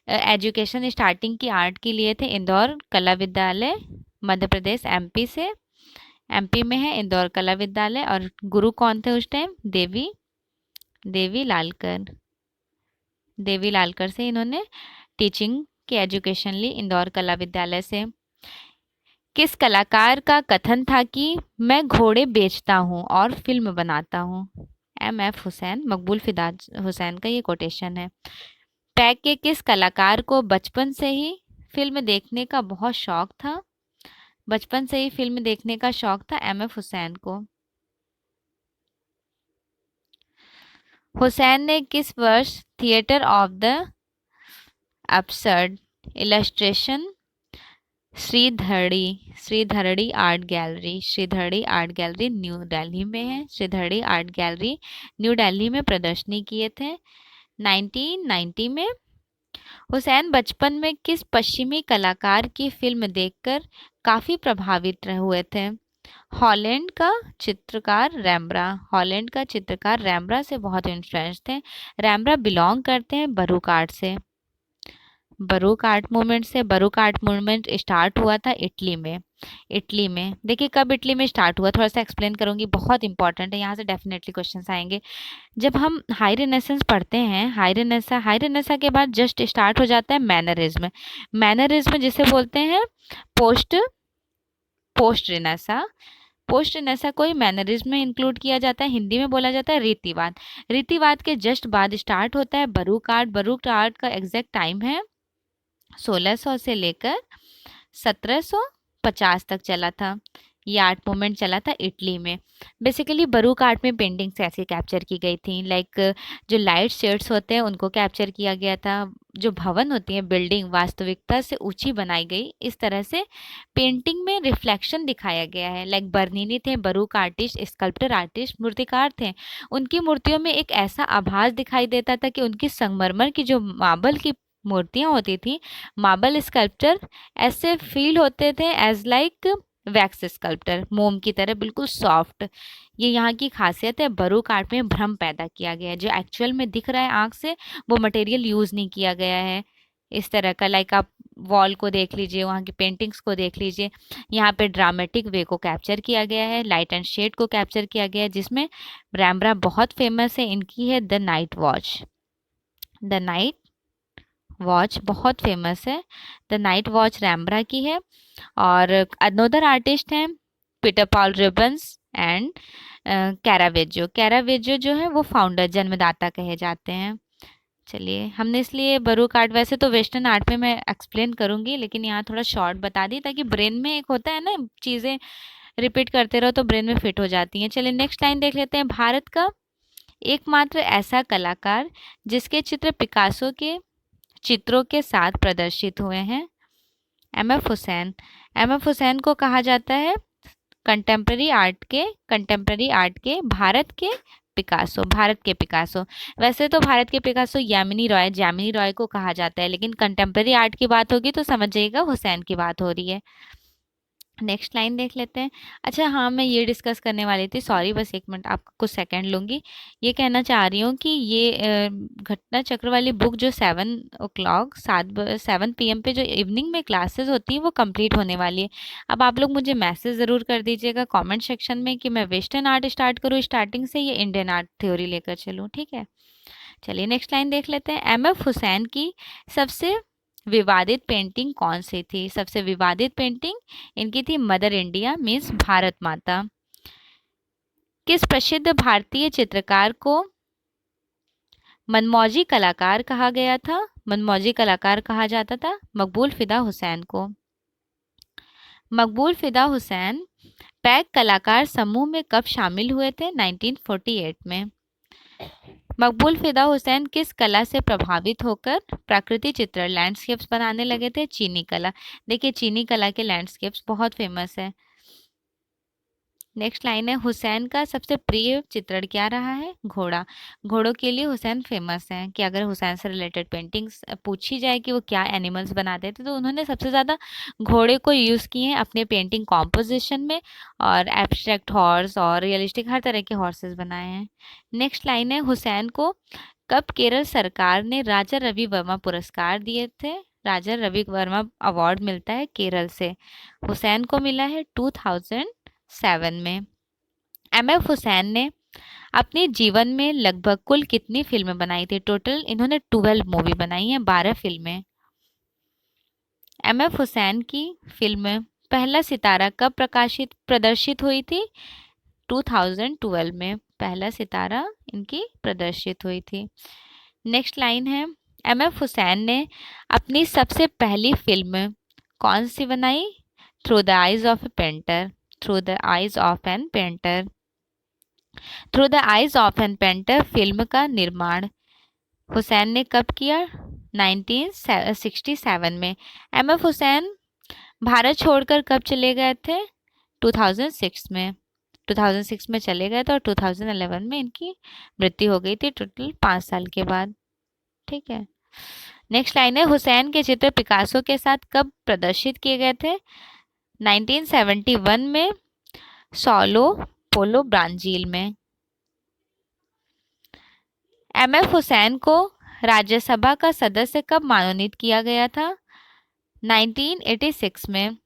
एजुकेशन स्टार्टिंग की आर्ट की लिए थे इंदौर कला विद्यालय, मध्य प्रदेश, MP से। MP में है इंदौर कला विद्यालय, और गुरु कौन थे उस टाइम? देवी लालकर से इन्होंने टीचिंग की एजुकेशन ली इंदौर कला विद्यालय से। किस कलाकार का कथन था कि मैं घोड़े बेचता हूँ और फिल्म बनाता हूँ? MF हुसैन, मकबूल फिदा हुसैन का ये कोटेशन है। पैग के किस कलाकार को बचपन से ही फिल्म देखने का बहुत शौक था? बचपन से ही फिल्म देखने का शौक था MF हुसैन को। हुसैन ने किस वर्ष theatre of the absurd illustration Shridharani art gallery New Delhi में है। Shridharani art gallery New Delhi में प्रदर्शनी किए थे 1990 में। हुसैन बचपन में किस पश्चिमी कलाकार की फिल्म देखकर काफ़ी प्रभावित हुए थे? हॉलैंड का चित्रकार रैम्ब्रा से बहुत इन्फ्लुएंस थे। रैम्ब्रा बिलोंग करते हैं बरूक आर्ट से। बरूक आर्ट मूवमेंट से। बरूक आर्ट मूवमेंट स्टार्ट हुआ था इटली में। इटली में देखिए कब इटली में स्टार्ट हुआ, थोड़ा सा एक्सप्लेन करूंगी, बहुत इंपॉर्टेंट है, यहाँ से डेफिनेटली क्वेश्चंस आएंगे। जब हम हाई रेनेसेंस पढ़ते हैं, हाई रेनेसा के बाद जस्ट स्टार्ट हो जाता है मैनरिज्म। मैनरिज्म जिसे बोलते हैं post post Renaissance. Post Renaissance को ही मैनरिज्म में इंक्लूड किया जाता है, हिंदी में बोला जाता है रीतिवाद। रीतिवाद के जस्ट बाद स्टार्ट होता है बरूक आर्ट। बरूक आर्ट का एग्जैक्ट टाइम है 1600 से लेकर 1750 तक चला था। ये आर्ट मूवमेंट चला था इटली में। बेसिकली बरूक आर्ट में पेंटिंग्स ऐसे कैप्चर की गई थी, लाइक जो लाइट शेड्स होते हैं उनको कैप्चर किया गया था। जो भवन होती है, बिल्डिंग वास्तविकता से ऊंची बनाई गई, इस तरह से पेंटिंग में रिफ्लेक्शन दिखाया गया है। लाइक बर्नीनी थे बरूक आर्टिस्ट, स्कल्प्टर आर्टिस्ट, मूर्तिकार थे। उनकी मूर्तियों में एक ऐसा आभास दिखाई देता था कि उनकी संगमरमर की जो मार्बल की मूर्तियां होती थी, मार्बल स्कल्पचर ऐसे फील होते थे एज लाइक वैक्स स्कल्पचर, मोम की तरह बिल्कुल सॉफ्ट। ये यहाँ की खासियत है। बरूक आर्ट में भ्रम पैदा किया गया है, जो एक्चुअल में दिख रहा है आंख से वो मटेरियल यूज नहीं किया गया है। इस तरह का, लाइक आप वॉल को देख लीजिए, वहाँ की पेंटिंग्स को देख लीजिए, यहाँ पे ड्रामेटिक वे को कैप्चर किया गया है, लाइट एंड शेड को कैप्चर किया गया है, जिसमें रैम्ब्रा बहुत फेमस है। इनकी है the night watch. The night watch बहुत फेमस है। द नाइट वॉच रैम्ब्रा की है। और अनोदर आर्टिस्ट हैं पीटर पॉल रिबन्स एंड कैरावेजो। कैरावेजो जो है वो फाउंडर, जन्मदाता कहे जाते हैं। चलिए, हमने इसलिए बरूक आर्ट, वैसे तो वेस्टर्न आर्ट में मैं एक्सप्लेन करूंगी, लेकिन यहाँ थोड़ा शॉर्ट बता दी ताकि ब्रेन में एक होता है ना, चीज़ें रिपीट करते रहो तो ब्रेन में फिट हो जाती हैं। चलिए नेक्स्ट लाइन देख लेते हैं। भारत का एकमात्र ऐसा कलाकार जिसके चित्र पिकासो के चित्रों के साथ प्रदर्शित हुए हैं, एम.एफ. हुसैन। एम.एफ. हुसैन को कहा जाता है कंटेम्प्रेरी आर्ट के भारत के पिकासो, भारत के पिकासो। वैसे तो भारत के पिकासो जामिनी रॉय को कहा जाता है, लेकिन कंटेम्प्रेरी आर्ट की बात होगी तो समझ जाइएगा हुसैन की बात हो रही है। नेक्स्ट लाइन देख लेते हैं। अच्छा हाँ, मैं ये डिस्कस करने वाली थी, सॉरी, बस एक मिनट आपका कुछ सेकंड लूँगी। ये कहना चाह रही हूँ कि ये घटना चक्र वाली बुक जो 7 PM पे जो इवनिंग में क्लासेस होती हैं वो कंप्लीट होने वाली है। अब आप लोग मुझे मैसेज ज़रूर कर दीजिएगा कॉमेंट सेक्शन में कि मैं वेस्टर्न आर्ट स्टार्ट करूँ स्टार्टिंग से या इंडियन आर्ट थ्योरी लेकर चलूँ, ठीक है। चलिए नेक्स्ट लाइन देख लेते हैं। एम.एफ. हुसैन की सबसे विवादित पेंटिंग कौन सी थी? सबसे विवादित पेंटिंग इनकी थी मदर इंडिया मीन्स भारत माता। किस प्रसिद्ध भारतीय चित्रकार को मनमौजी कलाकार कहा गया था? मनमौजी कलाकार कहा जाता था मकबूल फिदा हुसैन को। मकबूल फिदा हुसैन पैक कलाकार समूह में कब शामिल हुए थे? 1948 में। मकबूल फिदा हुसैन किस कला से प्रभावित होकर प्राकृतिक चित्र लैंडस्केप्स बनाने लगे थे? चीनी कला। देखिए चीनी कला के लैंडस्केप्स बहुत फेमस है। नेक्स्ट लाइन है, हुसैन का सबसे प्रिय चित्रण क्या रहा है? घोड़ा। घोड़ों के लिए हुसैन फेमस है कि अगर हुसैन से रिलेटेड पेंटिंग्स पूछी जाए कि वो क्या एनिमल्स बनाते थे तो उन्होंने सबसे ज़्यादा घोड़े को यूज़ किए हैं अपने पेंटिंग कॉम्पोजिशन में, और एब्स्ट्रैक्ट हॉर्स और रियलिस्टिक हर तरह के हॉर्सेस बनाए हैं। नेक्स्ट लाइन है, हुसैन को कब केरल सरकार ने राजा रवि वर्मा पुरस्कार दिए थे? राजा रवि वर्मा अवार्ड मिलता है केरल से, हुसैन को मिला है 2007 में। एम.एफ. हुसैन ने अपने जीवन में लगभग कुल कितनी फिल्में बनाई थी? टोटल इन्होंने 12 मूवी बनाई हैं, 12 फिल्में। एम.एफ. हुसैन की फिल्म पहला सितारा कब प्रदर्शित हुई थी? 2012 में पहला सितारा इनकी प्रदर्शित हुई थी। नेक्स्ट लाइन है, एम.एफ. हुसैन ने अपनी सबसे पहली फिल्म कौन सी बनाई? Through the eyes of a painter. Through the eyes of an painter. Through the eyes of an painter film का निर्माण हुसैन ने कब किया? 1967 में। एम.एफ. हुसैन भारत छोड़कर कब चले गए थे? 2006 में। 2006 में चले गए थे और 2011 में इनकी मृत्यु हो गई थी, टोटल 5 साल के बाद, ठीक है। नेक्स्ट लाइन है, हुसैन के चित्र पिकासो के साथ कब प्रदर्शित किए गए थे? 1971 में सॉलो ब्राजील में। एम.एफ. हुसैन को राज्यसभा का सदस्य कब मनोनीत किया गया था? 1986 में।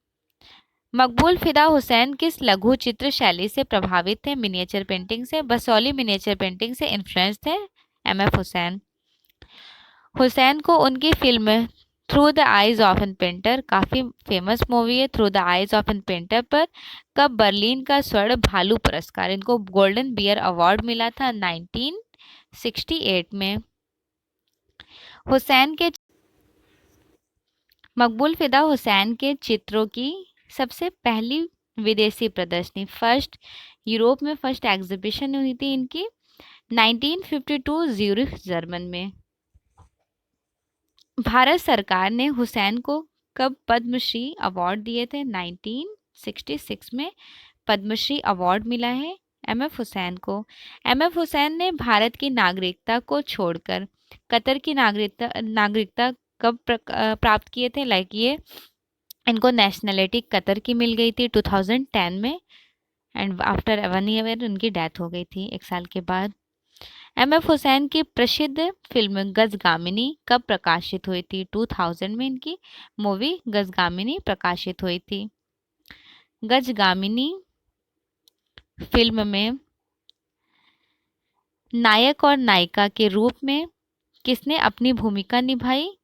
मकबूल फिदा हुसैन किस लघु चित्र शैली से प्रभावित थे? मिनिएचर पेंटिंग से। बसोली मिनिएचर पेंटिंग से इन्फ्लुएंस थे एम.एफ. हुसैन। हुसैन को उनकी film through the eyes of an painter, काफ़ी फेमस मूवी है through the eyes of an painter, पर कब बर्लिन का स्वर्ण भालू पुरस्कार, इनको गोल्डन बियर अवार्ड मिला था? 1968 में। हुसैन के मकबूल फिदा हुसैन के चित्रों की सबसे पहली विदेशी प्रदर्शनी, फर्स्ट यूरोप में फर्स्ट एग्जीबिशन हुई थी इनकी 1952 ज्यूरिख जर्मन में। भारत सरकार ने हुसैन को कब पद्मश्री अवार्ड दिए थे? 1966 में पद्मश्री अवार्ड मिला है एम.एफ. हुसैन को। एम.एफ. हुसैन ने भारत की नागरिकता को छोड़कर कतर की नागरिकता कब प्राप्त किए थे? ये इनको नेशनलिटी कतर की मिल गई थी 2010 में, एंड आफ्टर 1 ईयर उनकी डेथ हो गई थी 1 साल के बाद। एम.एफ. हुसैन की प्रसिद्ध फिल्म गजगामिनी कब प्रकाशित हुई थी? 2000 में इनकी मूवी गजगामिनी प्रकाशित हुई थी। गजगामिनी फिल्म में नायक और नायिका के रूप में किसने अपनी भूमिका निभाई?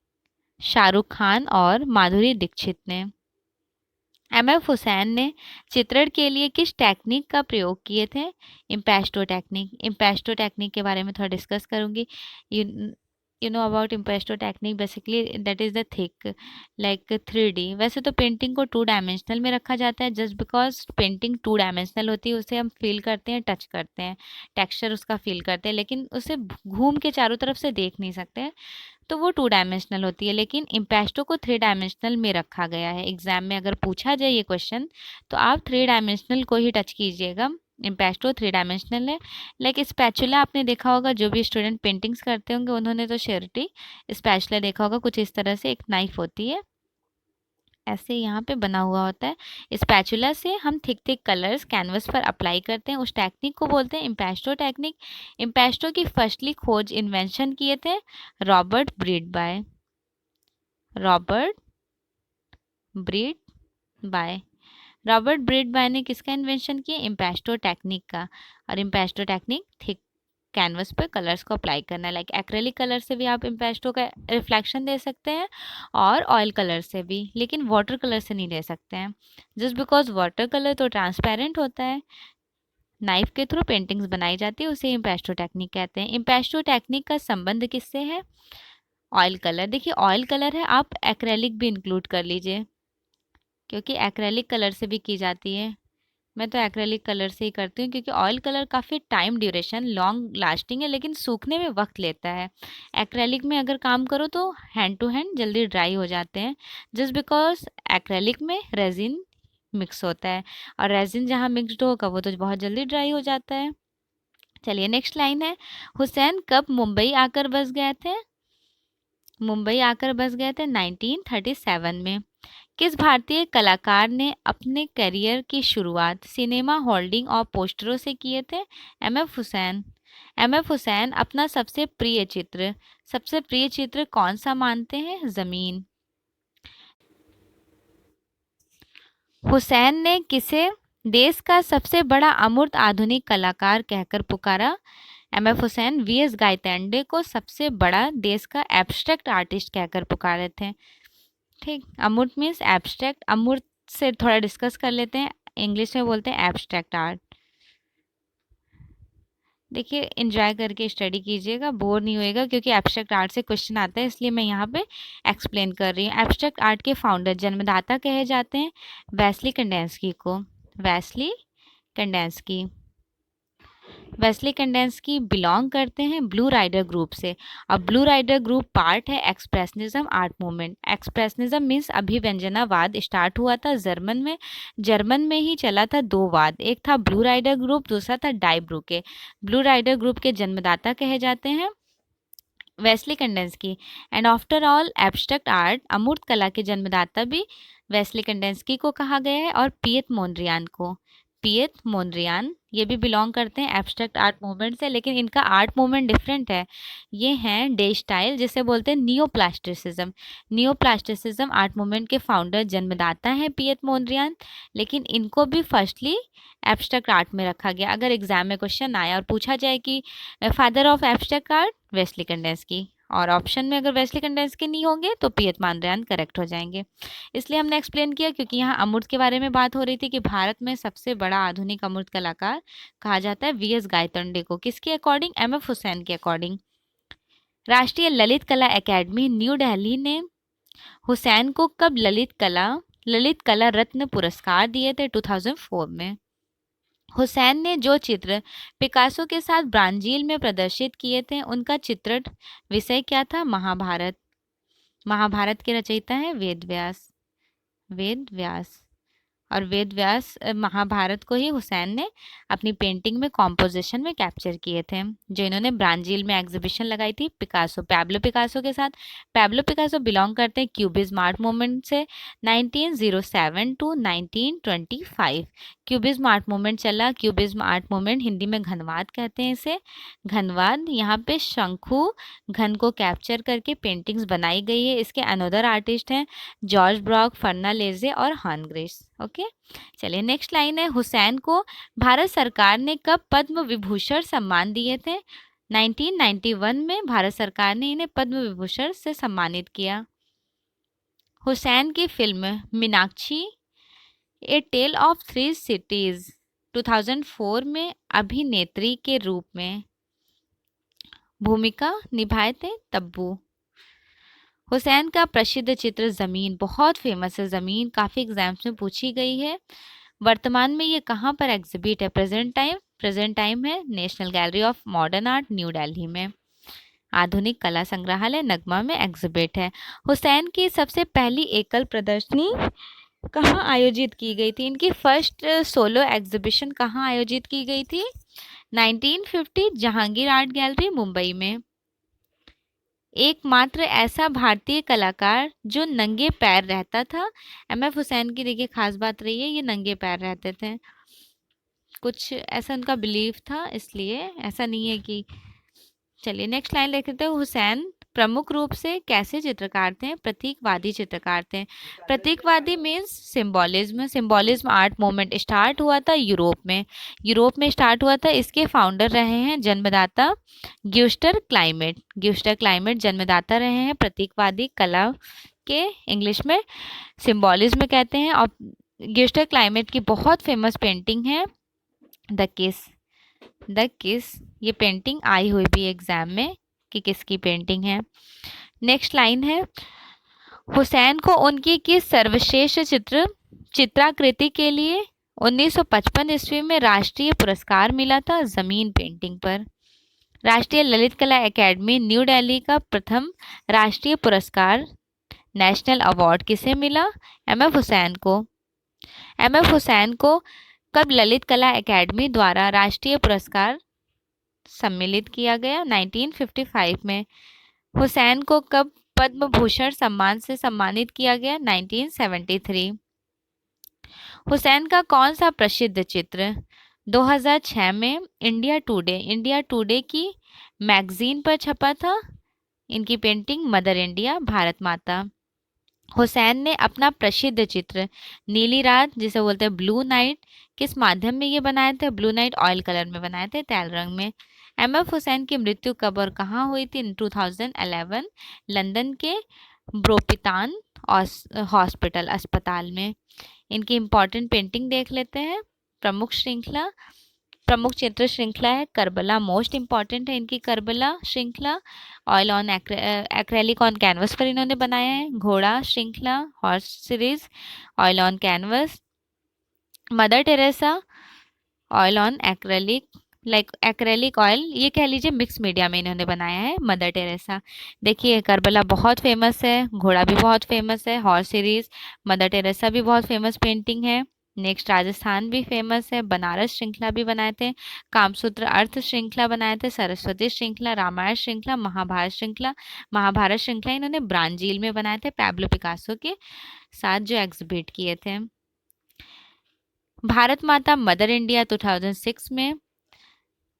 शाहरुख खान और माधुरी दीक्षित ने। एम.एफ. हुसैन ने चित्रण के लिए किस टेक्निक का प्रयोग किए थे? Impasto technique. इम्पेस्टो टेक्निक के बारे में थोड़ा डिस्कस करूंगी। You know about impasto technique, basically that is the thick like 3D। वैसे तो पेंटिंग को 2 डायमेंशनल में रखा जाता है, जस्ट बिकॉज पेंटिंग 2 डायमेंशनल होती है, उसे हम फील करते हैं, टच करते हैं, टेक्सचर उसका फील करते हैं, लेकिन उसे घूम के चारों तरफ से देख नहीं सकते, तो वो 2 डायमेंशनल होती है। लेकिन इम्पेस्टो को 3 डायमेंशनल में रखा गया है। एग्जाम में अगर पूछा जाए ये क्वेश्चन तो आप 3 डायमेंशनल को ही टच कीजिएगा। इम्पेस्टो 3 डायमेंशनल है। लाइक स्पैचुला आपने देखा होगा, जो भी स्टूडेंट पेंटिंग्स करते होंगे उन्होंने तो श्योरिटी स्पैचुला देखा होगा, कुछ इस तरह से एक नाइफ होती है, ऐसे यहाँ पे बना हुआ होता है। स्पैचुला से हम थिक थिक कलर्स कैनवस पर अप्लाई करते हैं, उस टेक्निक को बोलते हैं इम्पेस्टो टेक्निक। इम्पेस्टो की फर्स्टली खोज इन्वेंशन किए थे Robert Breed by. Robert Breed by. Robert Breed by ने किसका इन्वेंशन किया? इम्पेस्टो टेक्निक का। और इम्पेस्टो टेक्निक थिक कैनवस पर कलर्स को अप्लाई करना है। लाइक एक्रेलिक कलर से भी आप इम्पेस्टो का रिफ्लेक्शन दे सकते हैं और ऑयल कलर से भी, लेकिन वाटर कलर से नहीं दे सकते हैं, जस्ट बिकॉज वाटर कलर तो ट्रांसपेरेंट होता है। नाइफ के थ्रू पेंटिंग्स बनाई जाती है, उसे इम्पेस्टो टेक्निक कहते हैं। इम्पेस्टो टेक्निक का संबंध किससे है? Oil colour. देखिए ऑयल कलर है, आप एक्रेलिक भी इंक्लूड कर लीजिए, क्योंकि एक्रेलिक कलर से भी की जाती है। मैं तो एक्रेलिक कलर से ही करती हूँ, क्योंकि ऑयल कलर काफ़ी टाइम ड्यूरेशन लॉन्ग लास्टिंग है, लेकिन सूखने में वक्त लेता है। एक्रेलिक में अगर काम करो तो हैंड टू हैंड जल्दी ड्राई हो जाते हैं, जस्ट बिकॉज एक्रेलिक में रेजिन मिक्स होता है, और रेजिन जहाँ मिक्सड होगा वो तो बहुत जल्दी ड्राई हो जाता है। चलिए नेक्स्ट लाइन है, हुसैन कब मुंबई आकर बस गए थे? मुंबई आकर बस गए थे 1937 में। किस भारतीय कलाकार ने अपने करियर की शुरुआत सिनेमा होल्डिंग और पोस्टरों से किए थे? एम.एफ. हुसैन। एम.एफ. हुसैन अपना सबसे प्रिय चित्र कौन सा मानते हैं? ज़मीन। हुसैन ने किसे देश का सबसे बड़ा अमूर्त आधुनिक कलाकार कहकर पुकारा? एम.एफ. हुसैन वी.एस. गायतोंडे को सबसे बड़ा देश का एब्स्ट्रैक्ट आर्टिस्ट कहकर पुकारे थे। ठीक, अमूर्त मीन्स एब्स्ट्रैक्ट। अमूर्त से थोड़ा डिस्कस कर लेते हैं, इंग्लिश में बोलते हैं एब्स्ट्रैक्ट आर्ट। देखिए एंजॉय करके स्टडी कीजिएगा, बोर नहीं होएगा, क्योंकि एब्स्ट्रैक्ट आर्ट से क्वेश्चन आता है, इसलिए मैं यहाँ पे एक्सप्लेन कर रही हूँ। एब्स्ट्रैक्ट आर्ट के फाउंडर जन्मदाता कहे जाते हैं वेस्ली कंडेंस्की को। Wassily Kandinsky. Wassily Kandinsky belong करते हैं ब्लू राइडर ग्रुप से, और ब्लू राइडर ग्रुप पार्ट है expressionism art movement. Expressionism means अभिव्यंजनावाद स्टार्ट हुआ था जर्मन में ही चला था 2 वाद, एक था ब्लू राइडर ग्रुप, दूसरा था die Brucke. Blue rider group के जन्मदाता कहे जाते हैं Wassily Kandinsky. And after all abstract art अमूर्त कला के जन्मदाता भी वेस्ली कंडेंस्की को कहा गया है, और पिएट मोंड्रियान को। पियत मोंद्रियान, ये भी बिलोंग करते हैं एब्स्ट्रैक्ट आर्ट मूवमेंट से, लेकिन इनका आर्ट मूवमेंट डिफरेंट है। ये हैं डे स्टाइल, जिसे बोलते हैं नियोप्लास्टिसिज्म। नियोप्लास्टिसिज्म आर्ट मूवमेंट के फाउंडर जन्मदाता हैं पियत मोंद्रियान, लेकिन इनको भी फर्स्टली एब्स्ट्रैक्ट आर्ट में रखा गया। अगर एग्जाम में क्वेश्चन आया और पूछा जाए कि father of abstract art, Wassily Kandinsky, और ऑप्शन में अगर वेस्ली कंडेंस्की नहीं होंगे तो पियत मोंद्रियान करेक्ट हो जाएंगे। इसलिए हमने एक्सप्लेन किया क्योंकि यहाँ अमूर्त के बारे में बात हो रही थी कि भारत में सबसे बड़ा आधुनिक अमूर्त कलाकार कहा जाता है वीएस गायतोंडे को। किसके अकॉर्डिंग? एमएफ हुसैन के अकॉर्डिंग। राष्ट्रीय ललित कला एकेडमी न्यू दिल्ली ने हुसैन को कब ललित कला रत्न पुरस्कार दिए थे? 2004 में। हुसैन ने जो चित्र पिकासो के साथ ब्राजील में प्रदर्शित किए थे, उनका चित्रण विषय क्या था? महाभारत। महाभारत के रचयिता हैं वेद व्यास। और वेद व्यास महाभारत को ही हुसैन ने अपनी पेंटिंग में कॉम्पोजिशन में कैप्चर किए थे, जो इन्होंने ब्राजील में एग्जीबिशन लगाई थी पैब्लो पिकासो के साथ। पैब्लो पिकासो बिलोंग करते हैं क्यूबिज्म आर्ट मूवमेंट से 1907 टू 1925। क्यूबिज्म आर्ट मूवमेंट चला। क्यूबिज्म आर्ट मूवमेंट हिंदी में घनवाद कहते हैं इसे। घनवाद, यहाँ पे शंकु घन को कैप्चर करके पेंटिंग्स बनाई गई है। इसके अनदर आर्टिस्ट हैं जॉर्ज ब्रॉक, फर्नालेजे और हार्नग्रेव्स। ओके, चलिए नेक्स्ट लाइन है, हुसैन को भारत सरकार ने कब पद्म विभूषण सम्मान दिए थे? 1991 में भारत सरकार ने इन्हें पद्म विभूषण से सम्मानित किया। हुसैन की film Meenaxi a tale of three cities 2004 में अभिनेत्री के रूप में भूमिका निभाए थे तब्बू। हुसैन का प्रसिद्ध चित्र ज़मीन बहुत फेमस है। ज़मीन काफ़ी एग्जाम्स में पूछी गई है। वर्तमान में ये कहाँ पर एग्जिबिट है? प्रेजेंट टाइम है national gallery of modern art New Delhi में। आधुनिक कला संग्रहालय नगमा में एग्जिबिट है। हुसैन की सबसे पहली एकल प्रदर्शनी कहाँ आयोजित की गई थी? इनकी फर्स्ट सोलो एग्जीबिशन कहाँ आयोजित की गई थी? 1950 जहांगीर आर्ट गैलरी मुंबई में। एकमात्र ऐसा भारतीय कलाकार जो नंगे पैर रहता था। एमएफ हुसैन की देखिए खास बात रही है, ये नंगे पैर रहते थे, कुछ ऐसा उनका बिलीफ था, इसलिए ऐसा नहीं है कि। चलिए नेक्स्ट लाइन लिख लेते हैं। हुसैन प्रमुख रूप से कैसे चित्रकार थे? प्रतीकवादी चित्रकार थे। प्रतीकवादी means symbolism. Symbolism art movement start हुआ था यूरोप में स्टार्ट हुआ था। इसके फाउंडर रहे हैं जन्मदाता ग्यूस्टर क्लाइमेट जन्मदाता रहे हैं प्रतीकवादी कला के, इंग्लिश में सिंबॉलिज्म कहते हैं। और ग्यूस्टर क्लाइमेट की बहुत फेमस पेंटिंग है द किस। ये पेंटिंग आई हुई भी एग्जाम में कि किसकी पेंटिंग है। नेक्स्ट लाइन है, हुसैन को उनकी किस सर्वश्रेष्ठ चित्राकृति के लिए 1955 ईस्वी में राष्ट्रीय पुरस्कार मिला था? ज़मीन पेंटिंग पर। राष्ट्रीय ललित कला एकेडमी न्यू दिल्ली का प्रथम राष्ट्रीय पुरस्कार नेशनल अवार्ड किसे मिला? एमएफ हुसैन को कब ललित कला एकेडमी द्वारा राष्ट्रीय पुरस्कार सम्मिलित किया गया? 1955 में। हुसैन को कब पद्म भूषण सम्मान से सम्मानित किया गया? 1973। हुसैन का कौन सा प्रसिद्ध चित्र 2006 में इंडिया टुडे की मैगजीन पर छपा था? इनकी पेंटिंग मदर इंडिया, भारत माता। हुसैन ने अपना प्रसिद्ध चित्र नीली रात, जिसे बोलते हैं ब्लू नाइट, किस माध्यम में ये बनाए थे? ब्लू नाइट ऑयल कलर में बनाए थे, तेल रंग में। एमएफ हुसैन की मृत्यु कब और कहाँ हुई थी? 2011 लंदन के ब्रोपितान हॉस्पिटल अस्पताल में। इनकी इम्पॉर्टेंट पेंटिंग देख लेते हैं। प्रमुख चित्र श्रृंखला है करबला, मोस्ट इम्पॉर्टेंट है इनकी करबला श्रृंखला। Oil on acrylic on canvas पर इन्होंने बनाया है। घोड़ा श्रृंखला, horse series, oil on canvas. Mother Teresa, oil on acrylic oil, ये कह लीजिए मिक्स मीडिया में इन्होंने बनाया है मदर टेरेसा। देखिए करबला बहुत फेमस है, घोड़ा भी बहुत फेमस है, हॉर्स सीरीज, मदर टेरेसा भी बहुत फेमस पेंटिंग है। नेक्स्ट राजस्थान भी फेमस है, बनारस श्रृंखला भी बनाए थे, कामसूत्र अर्थ श्रृंखला बनाए थे, सरस्वती श्रृंखला, रामायण श्रृंखला, महाभारत श्रृंखला इन्होंने ब्राजील में बनाए थे पैब्लो पिकासो के साथ जो एग्जिबिट किए थे। भारत माता मदर इंडिया 2006 में,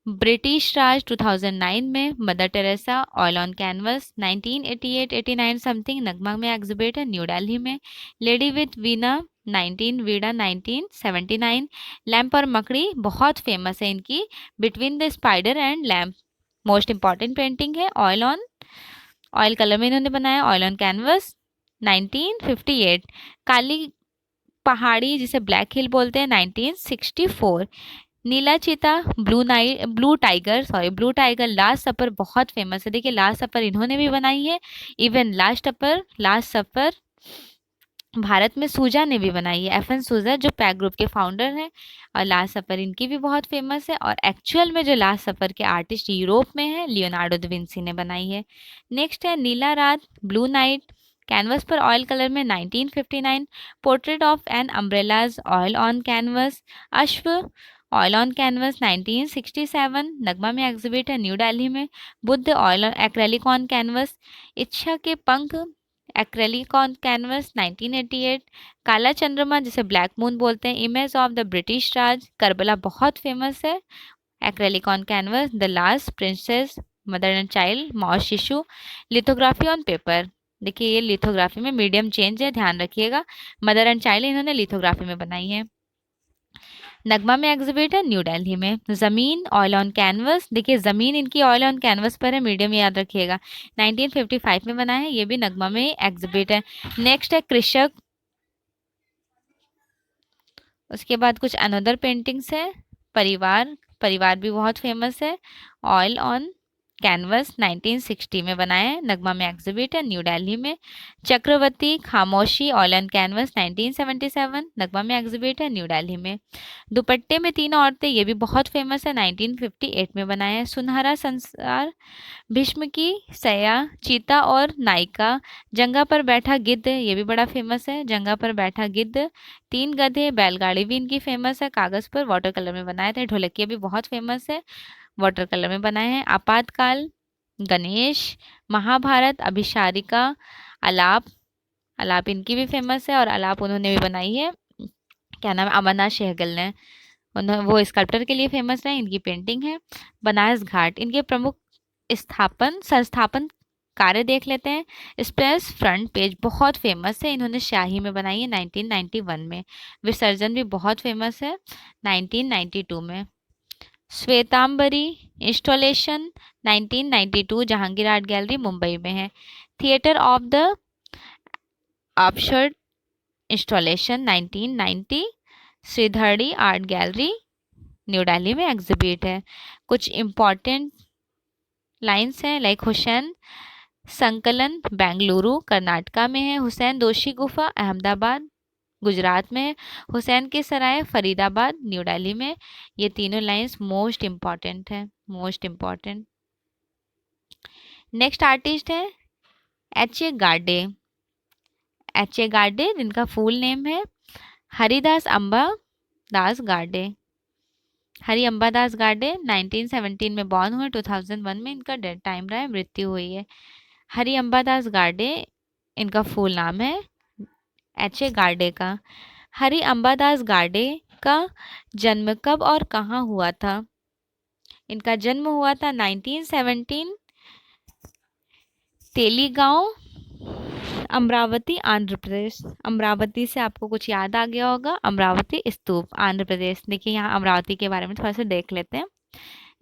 ब्रिटिश राज 2009 में, Mother Teresa oil on canvas 1988-89 something नगमा में एग्जिबिट है न्यू दिल्ली में, लेडी विथ वीणा 1979, लैम्प और मकड़ी बहुत फेमस है इनकी, between the spider and lamp most important painting है, ऑयल कलर में इन्होंने बनाया, ऑयल ऑन कैनवस 1958, काली पहाड़ी जिसे ब्लैक हिल बोलते हैं 1964, नीला चीता, ब्लू टाइगर, लास्ट सफर बहुत फेमस है। देखिए लास्ट सफर इन्होंने भी बनाई है, इवन लास्ट सफर भारत में सूजा ने भी बनाई है, FN सूजा जो पैक ग्रुप के फाउंडर हैं, और लास्ट सफर इनकी भी बहुत फेमस है, और एक्चुअल में जो लास्ट सफर के आर्टिस्ट यूरोप में है लियोनार्डो दा विंसी ने बनाई है। नेक्स्ट है नीला रात, ब्लू नाइट, कैनवस पर ऑयल कलर में 1959, portrait of an umbrellas oil on canvas, अश्व ऑयल ऑन कैनवस 1967 नगमा में एग्जिबिट है न्यू दिल्ली में, बुद्ध ऑयल एक्रेलिक ऑन कैनवस, इच्छा के पंख एक्रेलिक ऑन कैनवस 1988, काला चंद्रमा जिसे ब्लैक मून बोलते हैं, image of the British Raj, Karbala बहुत फेमस है, acrylic on canvas, the last princess, mother and child, माँ शिशु, लिथोग्राफी ऑन पेपर, देखिए ये लिथोग्राफी में मीडियम चेंज है, ध्यान रखिएगा, मदर एंड चाइल्ड इन्होंने लिथोग्राफी में बनाई है। नगमा में एग्जिबिट है न्यू दिल्ली में। जमीन ऑयल ऑन कैनवस, देखिए जमीन इनकी ऑयल ऑन कैनवस पर है, मीडियम याद रखिएगा, 1955 में बना है, ये भी नगमा में एग्जिबिट है। नेक्स्ट है कृषक, उसके बाद कुछ अनदर पेंटिंग्स है, परिवार भी बहुत फेमस है, ऑयल ऑन कैनवस 1960 में बनाया है, नगमा में एग्जिबिट है न्यू दिल्ली में। चक्रवर्ती खामोशी ऑयल ऑन कैनवस 1977 नगमा में एग्जिबिट है न्यू दिल्ली में। दुपट्टे में तीन औरतें, ये भी बहुत फेमस है, 1958 में बनाया है। सुनहरा संसार, भीष्म की सया, चीता और नायिका, जंगा पर बैठा गिद्ध, ये भी बड़ा फेमस है, जंगा पर बैठा गिद्ध, तीन गधे, बैलगाड़ी भी इनकी फेमस है, कागज पर वाटर कलर में बनाए थे, ढोलकिया भी बहुत फेमस है, वाटर कलर में बनाए हैं। आपातकाल, गणेश, महाभारत, अभिसारिका, आलाप इनकी भी फेमस है, और आलाप उन्होंने भी बनाई है, क्या नाम है, अमरनाथ सहगल ने, उन्होंने वो स्कल्प्टर के लिए फेमस है, इनकी पेंटिंग है। बनारस घाट, इनके प्रमुख संस्थापन कार्य देख लेते हैं। स्प्रेस फ्रंट पेज बहुत फेमस है, इन्होंने शाही में बनाई है 1991 में। विसर्जन भी बहुत फेमस है 1992 में। Shwetambari installation 1992 Jehangir art gallery Mumbai में है। Theatre of the absurd installation 1990 Shridharani art gallery New Delhi में एग्जिबिट है। कुछ इम्पॉर्टेंट लाइन्स हैं, लाइक हुसैन संकलन बेंगलुरु कर्नाटका में है, हुसैन दोशी गुफा अहमदाबाद गुजरात में है, हुसैन के सराय फरीदाबाद न्यू दिल्ली में। ये तीनों लाइन्स मोस्ट इम्पॉर्टेंट है, मोस्ट इम्पॉर्टेंट। नेक्स्ट आर्टिस्ट है H.A. गार्डे। H.A. गार्डे जिनका फुल नेम है हरिदास अंबा दास गार्डे। हरि अंबादास गार्डे 1917 में बॉर्न हुए, 2001 में इनका डेथ टाइम रहा है, मृत्यु हुई है। हरि अंबादास गार्डे इनका फुल नाम है H.A. गार्डे का। हरि अंबादास गार्डे का जन्म कब और कहाँ हुआ था? इनका जन्म हुआ था 1917 तेलीगांव, अमरावती आंध्र प्रदेश। अमरावती से आपको कुछ याद आ गया होगा, अमरावती स्तूप आंध्र प्रदेश। देखिए यहाँ अमरावती के बारे में थोड़ा सा देख लेते हैं,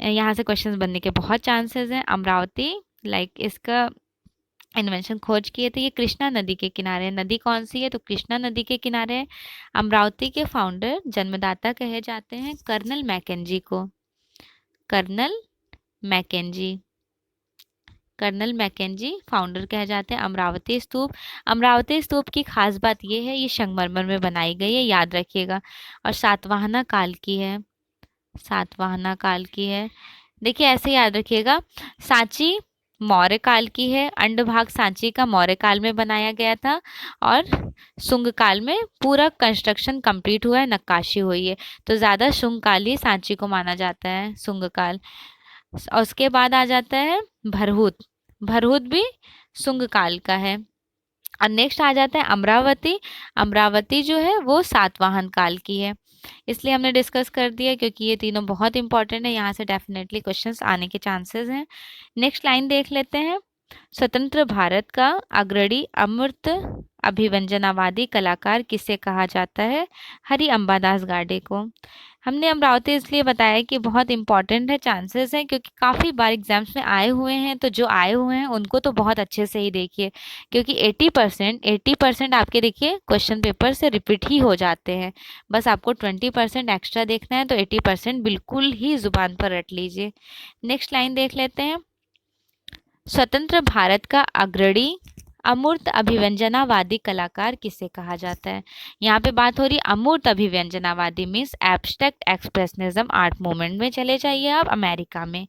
यहाँ से क्वेश्चंस बनने के बहुत चांसेस हैं। अमरावती इसका इन्वेंशन खोज किए थे, ये कृष्णा नदी के किनारे है। नदी कौन सी है? तो कृष्णा नदी के किनारे है। अमरावती के फाउंडर जन्मदाता कहे जाते हैं कर्नल मैकेंजी को, कर्नल मैकेंजी फाउंडर कहे जाते हैं। अमरावती स्तूप, अमरावती स्तूप की खास बात ये है ये संगमरमर में बनाई गई है, याद रखिएगा, और सातवाहना काल की है, सातवाहना काल की है। देखिए ऐसे याद रखिएगा, सांची मौर्य काल की है, अंडभाग सांची का मौर्य काल में बनाया गया था, और शुंग काल में पूरा कंस्ट्रक्शन कंप्लीट हुआ है, नक्काशी हुई है, तो ज़्यादा शुंग काल ही सांची को माना जाता है, शुंग काल। और उसके बाद आ जाता है भरहुत, भरहुत भी शुंग काल का है। और नेक्स्ट आ जाता है अमरावती। अमरावती जो है वो सातवाहन काल की है, इसलिए हमने डिस्कस कर दिया क्योंकि ये तीनों बहुत इंपॉर्टेंट है, यहाँ से डेफिनेटली क्वेश्चंस आने के चांसेस हैं। नेक्स्ट लाइन देख लेते हैं। स्वतंत्र भारत का अग्रणी अमूर्त अभिव्यंजनावादी कलाकार किसे कहा जाता है? हरि अम्बादास गाडे को। हमने अमरावती इसलिए बताया कि बहुत इंपॉर्टेंट है, चांसेस हैं, क्योंकि काफ़ी बार एग्जाम्स में आए हुए हैं, तो जो आए हुए हैं उनको तो बहुत अच्छे से ही देखिए, क्योंकि 80% आपके देखिए क्वेश्चन पेपर से रिपीट ही हो जाते हैं। बस आपको 20% एक्स्ट्रा देखना है, तो 80% बिल्कुल ही जुबान पर रट लीजिए। नेक्स्ट लाइन देख लेते हैं। स्वतंत्र भारत का अग्रणी अमूर्त अभिव्यंजनावादी कलाकार किसे कहा जाता है? यहाँ पे बात हो रही अमूर्त अभिव्यंजनावादी means abstract expressionism art movement में चले जाइए आप अमेरिका में।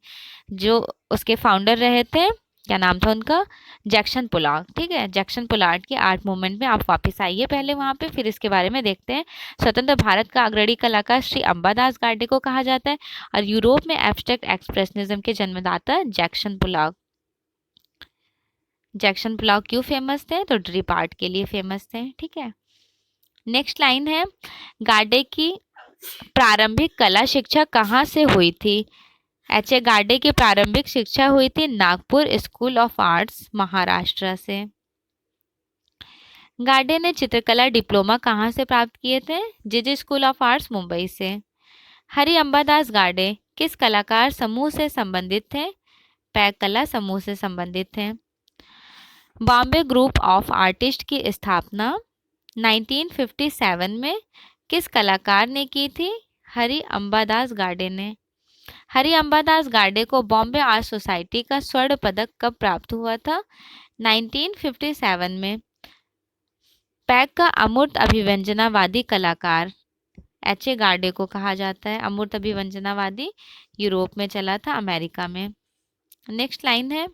जो उसके फाउंडर रहे थे, क्या नाम था उनका? Jackson Pollard. ठीक है, जैक्सन पोलार्ड के आर्ट मूवमेंट में आप वापस आइए पहले वहाँ पे, फिर इसके बारे में देखते हैं। स्वतंत्र भारत का अग्रणी कलाकार श्री अम्बादास गाडे को कहा जाता है, और यूरोप में एब्स्ट्रैक्ट एक्सप्रेशनिज्म के जन्मदाता जैक्सन पोलार्ड। जैक्सन पोलार्ड क्यों फेमस थे? तो ड्रिप आर्ट के लिए फेमस थे। ठीक है, नेक्स्ट लाइन है। गाडे की प्रारंभिक कला शिक्षा कहाँ से हुई थी? एच.ए. गाडे की प्रारंभिक शिक्षा हुई थी Nagpur school of arts, Maharashtra से। गाडे ने चित्रकला डिप्लोमा कहाँ से प्राप्त किए थे? जे स्कूल ऑफ आर्ट्स, मुंबई से। हरि अम्बादास गाडे किस कलाकार समूह से संबंधित थे? पैक कला समूह से संबंधित थे। बॉम्बे ग्रुप ऑफ आर्टिस्ट की स्थापना 1957 में किस कलाकार ने की थी? हरि अम्बादास गाडे ने। हरि अम्बादास गाडे को बॉम्बे आर्ट सोसाइटी का स्वर्ण पदक कब प्राप्त हुआ था? 1957 में। पैक का अमूर्त अभिव्यंजनावादी कलाकार एच.ए. गाडे को कहा जाता है। अमूर्त अभिव्यंजनावादी यूरोप में चला था, अमेरिका में। नेक्स्ट लाइन है।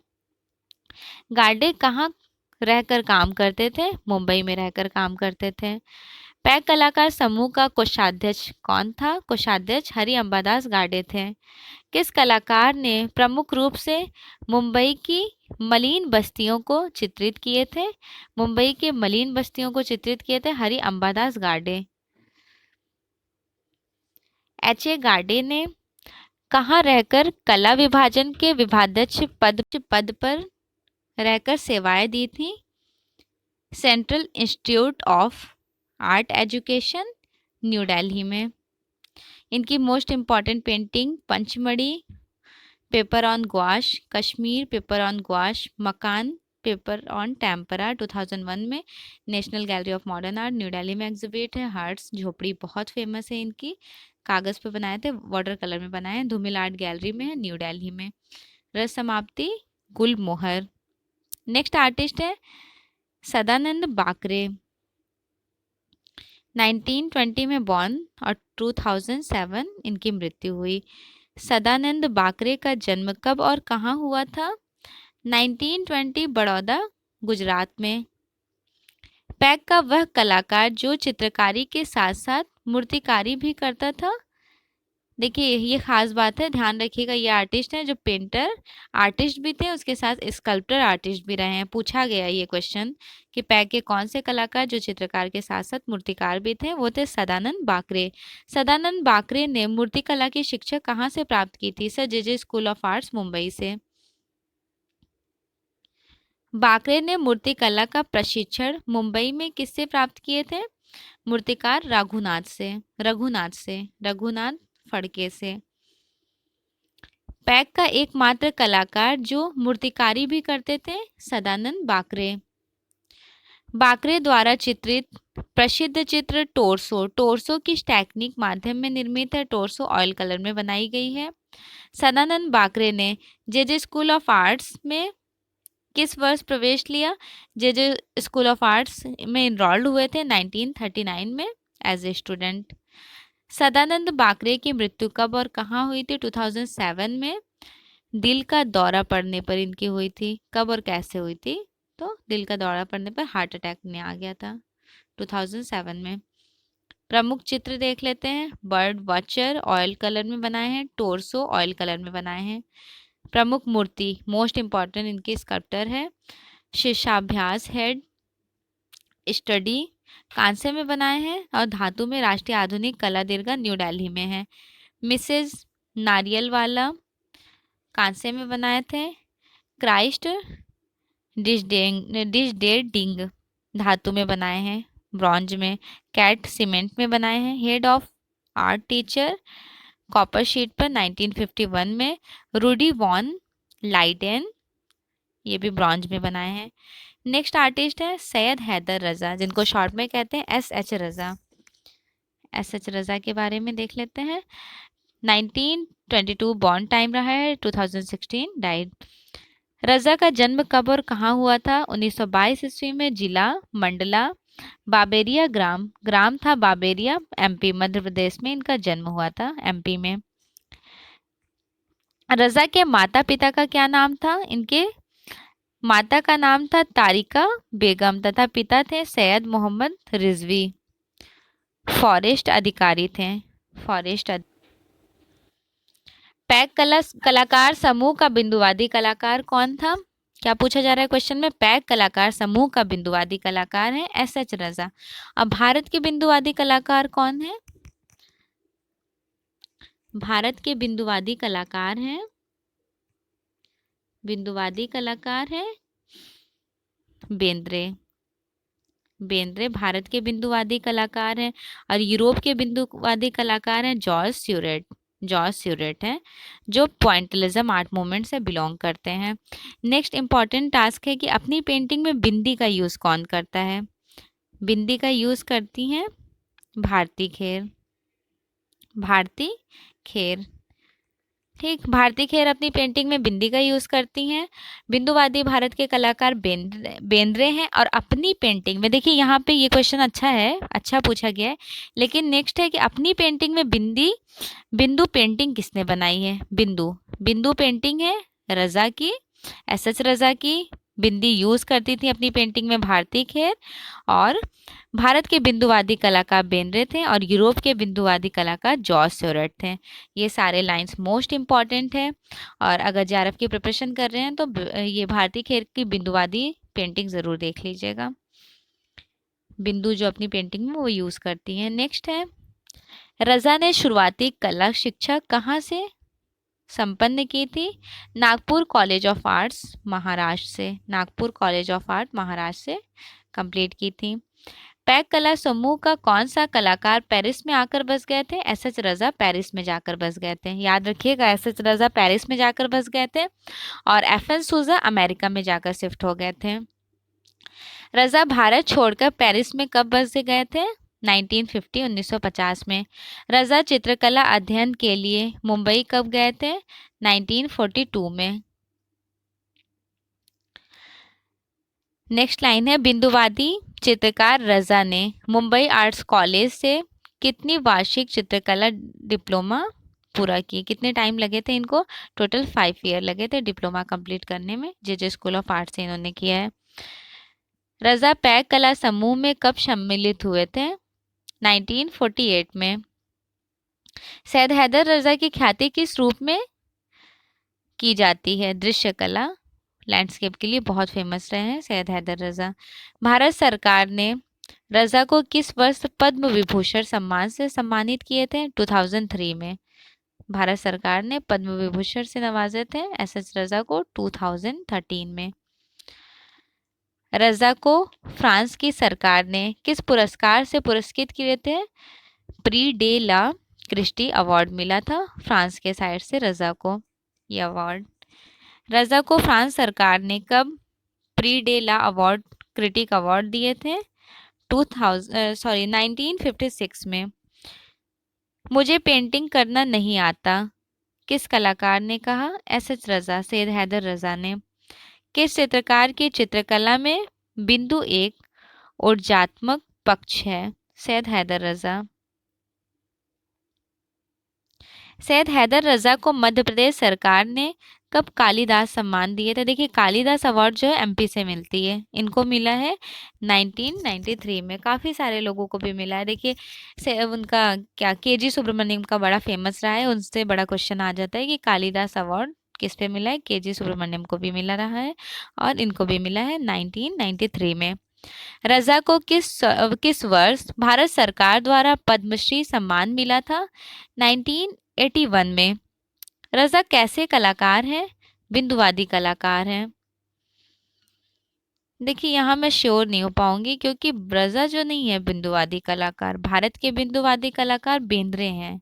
गाडे कहाँ रहकर काम करते थे? मुंबई में रहकर काम करते थे। पैक कलाकार समूह का कोषाध्यक्ष कौन था? कोषाध्यक्ष हरि अम्बादास गाडे थे। किस कलाकार ने प्रमुख रूप से मुंबई की मलिन बस्तियों को चित्रित किए थे? मुंबई के मलिन बस्तियों को चित्रित किए थे हरि अम्बादास गाडे। एच.ए. गाडे ने कहाँ रहकर कला विभाजन के विभागाध्यक्ष पद पर रहकर सेवाएं दी थी? Central institute of art education, New Delhi में। इनकी most important painting Pachmarhi paper on gouache, Kashmir paper on gouache, Makaan paper on tempera 2001 में national gallery of modern art, New Delhi में एग्जिबिट है। हार्ट्स झोपड़ी बहुत फेमस है इनकी, कागज़ पे बनाए थे, वाटर कलर में बनाए हैं। धूमिल आर्ट गैलरी में है, न्यू दिल्ली में। रस समाप्ति गुलमोहर। नेक्स्ट आर्टिस्ट है सदानंद बाकरे। 1920 में बॉर्न और 2007 इनकी मृत्यु हुई। सदानंद बाकरे का जन्म कब और कहाँ हुआ था? 1920 बड़ौदा, गुजरात में। पैक का वह कलाकार जो चित्रकारी के साथ साथ मूर्तिकारी भी करता था। देखिए ये खास बात है, ध्यान रखिएगा। ये आर्टिस्ट हैं जो पेंटर आर्टिस्ट भी थे, उसके साथ स्कल्पटर आर्टिस्ट भी रहे हैं। पूछा गया ये क्वेश्चन कि पैक के कौन से कलाकार जो चित्रकार के साथ साथ मूर्तिकार भी थे? वो थे सदानंद बाकरे। सदानंद बाकरे ने मूर्तिकला की शिक्षा कहाँ से प्राप्त की थी? Sir J school of arts, Mumbai से। बाकरे ने मूर्तिकला का प्रशिक्षण मुंबई में किससे प्राप्त किए थे? मूर्तिकार रघुनाथ फड़के से। पैक का एकमात्र कलाकार जो मूर्तिकारी भी करते थे? सदानंद बाकरे। बाकरे द्वारा चित्रित प्रसिद्ध चित्र टोरसो किस टेक्निक माध्यम में निर्मित है? टोरसो ऑयल कलर में बनाई गई है। सदानंद बाकरे ने जे स्कूल ऑफ आर्ट्स में किस वर्ष प्रवेश लिया? जे स्कूल ऑफ आर्ट्स में इनरोल्ड हुए थे 1939 में as a student. Sadanand Bakre की मृत्यु कब और कहाँ हुई थी? 2007 में। दिल का दौरा पड़ने पर इनकी हुई थी। कब और कैसे हुई थी? तो दिल का दौरा पड़ने पर हार्ट अटैक में आ गया था 2007 में। प्रमुख चित्र देख लेते हैं। बर्ड वॉचर ऑयल कलर में बनाए हैं, टोरसो ऑयल कलर में बनाए हैं। प्रमुख मूर्ति मोस्ट इम्पॉर्टेंट इनकी स्कल्प्टर है शीर्षाभ्यास हेड स्टडी कांसे में बनाए हैं और धातु में राष्ट्रीय आधुनिक कला दीर्घा न्यू दिल्ली में है। मिसेज नारियलवाला कांसे में बनाए थे। क्राइस्ट डिशडेडिंग धातु में बनाए हैं, ब्रॉन्ज में। कैट सीमेंट में बनाए हैं। Head of art teacher copper sheet पर 1951 में। रूडी वॉन लाइडेन, ये भी ब्रॉन्ज में बनाए हैं। नेक्स्ट आर्टिस्ट है सैयद हैदर रज़ा, जिनको शॉर्ट में कहते हैं एस.एच. रज़ा। एस.एच. रज़ा के बारे में देख लेते हैं। 1922 बॉर्न टाइम रहा है, 2016 डाइड। रज़ा का जन्म कब और कहाँ हुआ था? 1922 ईस्वी में। जिला मंडला बाबेरिया, ग्राम था बाबेरिया, एमपी मध्य प्रदेश में इनका जन्म हुआ था, एमपी में। रज़ा के माता पिता का क्या नाम था? इनके माता का नाम था तारिका बेगम तथा पिता थे सैयद मोहम्मद रिजवी। फॉरेस्ट अधिकारी थे। पैक कलाकार समूह का बिंदुवादी कलाकार कौन था? क्या पूछा जा रहा है क्वेश्चन में? पैक कलाकार समूह का बिंदुवादी कलाकार है एस.एच. रज़ा। अब भारत के बिंदुवादी कलाकार कौन है? भारत के बिंदुवादी कलाकार हैं बेंद्रे भारत के बिंदुवादी कलाकार हैं। और यूरोप के बिंदुवादी कलाकार हैं जॉर्ज स्यूरेट हैं, जो पॉइंटलिज्म आर्ट मूवमेंट से बिलोंग करते हैं। नेक्स्ट इंपॉर्टेंट टास्क है कि अपनी पेंटिंग में बिंदी का यूज़ कौन करता है? बिंदी का यूज़ करती हैं भारती खेर। ठीक, भारती खेर अपनी पेंटिंग में बिंदी का यूज़ करती हैं। बिंदुवादी भारत के कलाकार बेंद्रे हैं। और अपनी पेंटिंग में, देखिए यहाँ पे ये क्वेश्चन अच्छा पूछा गया है, लेकिन नेक्स्ट है कि अपनी पेंटिंग में बिंदु पेंटिंग किसने बनाई है? बिंदु पेंटिंग है रज़ा की, एस.एच. रज़ा की। बिंदी यूज़ करती थी अपनी पेंटिंग में भारती खेर। और भारत के बिंदुवादी कलाकार बेंद्रे थे और यूरोप के बिंदुवादी कलाकार जॉर्ज स्यूरेट थे। ये सारे लाइंस मोस्ट इम्पॉर्टेंट है। और अगर जेआरएफ की प्रिपरेशन कर रहे हैं तो ये भारती खेर की बिंदुवादी पेंटिंग ज़रूर देख लीजिएगा। बिंदु जो अपनी पेंटिंग में वो यूज़ करती हैं। नेक्स्ट है रज़ा ने शुरुआती कला शिक्षा कहाँ से संपन्न की थी? Nagpur college of arts Maharashtra से कंप्लीट की थी। पैक कला समूह का कौन सा कलाकार पेरिस में आकर बस गए थे? एस.एच. रज़ा पेरिस में जाकर बस गए थे। याद रखिएगा, एस.एच. रज़ा पेरिस में जाकर बस गए थे और एफ.एन. सूजा अमेरिका में जाकर शिफ्ट हो गए थे। रज़ा भारत छोड़कर पेरिस में कब बस गए थे? 1950 में। रज़ा चित्रकला अध्ययन के लिए मुंबई कब गए थे? 1942 में। नेक्स्ट लाइन है बिंदुवादी चित्रकार रज़ा ने मुंबई आर्ट्स कॉलेज से कितनी वार्षिक चित्रकला डिप्लोमा पूरा की? कितने टाइम लगे थे इनको? टोटल 5 ईयर लगे थे डिप्लोमा कंप्लीट करने में। जे स्कूल ऑफ आर्ट्स से इन्होंने किया है। रज़ा पैक कला समूह में कब सम्मिलित हुए थे? 1948 में। सैयद हैदर रज़ा की ख्याति किस रूप में की जाती है? दृश्य कला, लैंडस्केप के लिए बहुत फेमस रहे हैं सैयद हैदर रज़ा। भारत सरकार ने रज़ा को किस वर्ष पद्म विभूषण सम्मान से सम्मानित किए थे? 2003 में भारत सरकार ने पद्म विभूषण से नवाजे थे एस.एच. रज़ा को 2013 में। रज़ा को फ्रांस की सरकार ने किस पुरस्कार से पुरस्कृत किए थे? Prix de la Critique award मिला था फ्रांस के साइड से रज़ा को ये अवार्ड। रज़ा को फ्रांस सरकार ने कब Prix de la award Critique award दिए थे? 1956 में। मुझे पेंटिंग करना नहीं आता, किस कलाकार ने कहा? एस.एच. रज़ा, सैयद हैदर रज़ा ने। किस चित्रकार की चित्रकला में बिंदु एक ऊर्जात्मक पक्ष है? सैयद हैदर रज़ा। सैयद हैदर रज़ा को मध्य प्रदेश सरकार ने कब कालिदास सम्मान दिए थे? देखिए कालिदास अवार्ड जो है एमपी से मिलती है, इनको मिला है 1993 में। काफ़ी सारे लोगों को भी मिला है। देखिए उनका क्या के.जी. सुब्रमण्यम का बड़ा फेमस रहा है, उनसे बड़ा क्वेश्चन आ जाता है कि कालिदास अवार्ड किस पे मिला है? के.जी. सुब्रमण्यम को भी मिला रहा है और इनको भी मिला है 1993 में। रज़ा को किस वर्ष भारत सरकार द्वारा पद्मश्री सम्मान मिला था? 1981 में। रज़ा कैसे कलाकार हैं? बिंदुवादी कलाकार हैं। देखिए यहाँ मैं श्योर नहीं हो पाऊंगी क्योंकि रज़ा जो नहीं है बिंदुवादी कलाकार, भारत के बिंदुवादी कलाकार बेंद्रे हैं,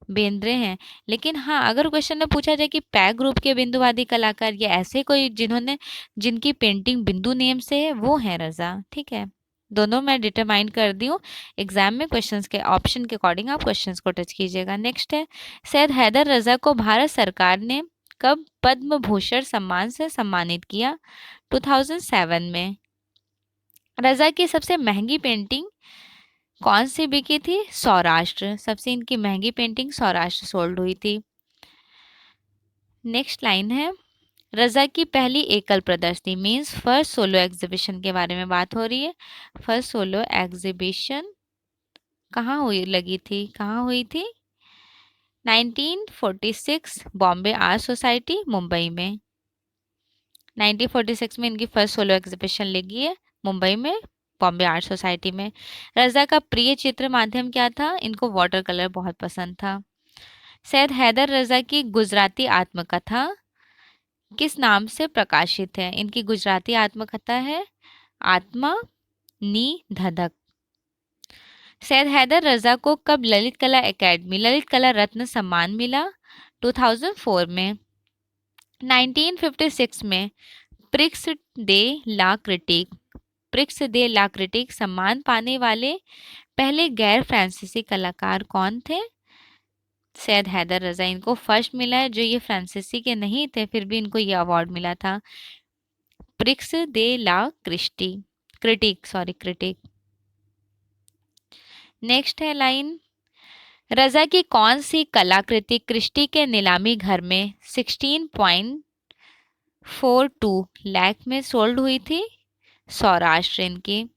बेंद्रे हैं। लेकिन हाँ, अगर क्वेश्चन में पूछा जाए कि पैग ग्रुप के बिंदुवादी कलाकार या ऐसे कोई जिनकी पेंटिंग बिंदु नेम से है, वो है रज़ा। ठीक है, दोनों मैं डिटरमाइन कर दी हूँ। एग्जाम में क्वेश्चंस के ऑप्शन के अकॉर्डिंग आप क्वेश्चंस को टच कीजिएगा। नेक्स्ट है, सैयद हैदर रज़ा को भारत सरकार ने कब पद्म भूषण सम्मान से सम्मानित किया? 2007 में। रज़ा की सबसे महंगी पेंटिंग कौन सी बिकी थी? सौराष्ट्र। सबसे इनकी महंगी पेंटिंग सौराष्ट्र सोल्ड हुई थी। नेक्स्ट लाइन है, रज़ा की पहली एकल प्रदर्शनी मीन्स फर्स्ट सोलो एग्जीबिशन के बारे में बात हो रही है। फर्स्ट सोलो एग्जीबिशन कहाँ हुई थी? 1946 बॉम्बे आर्ट सोसाइटी मुंबई में। 1946 में इनकी फर्स्ट सोलो एग्जीबिशन लगी है मुंबई में, बॉम्बे आर्ट सोसाइटी में। रज़ा का प्रिय चित्र माध्यम क्या था? इनको वाटर कलर बहुत पसंद था। सैयद हैदर रज़ा की गुजराती आत्मकथा किस नाम से प्रकाशित है? इनकी गुजराती आत्मकथा है आत्मा नी धधक। सैयद हैदर रज़ा को कब ललित कला एकेडमी ललित कला रत्न सम्मान मिला? 2004 में। 1956 में प्रिक्स दे ला क्रिटिक सम्मान पाने वाले पहले गैर फ्रांसीसी कलाकार कौन थे? सैयद हैदर रज़ा। इनको फर्स्ट मिला है, जो ये फ्रांसीसी के नहीं थे फिर भी इनको ये अवार्ड मिला था, प्रिक्स दे ला क्रिटिक। नेक्स्ट है लाइन, रज़ा की कौन सी कलाकृति क्रिस्टी के नीलामी घर में 16.42 लाख में सोल्ड हुई थी? सौराष्ट्र इनकी।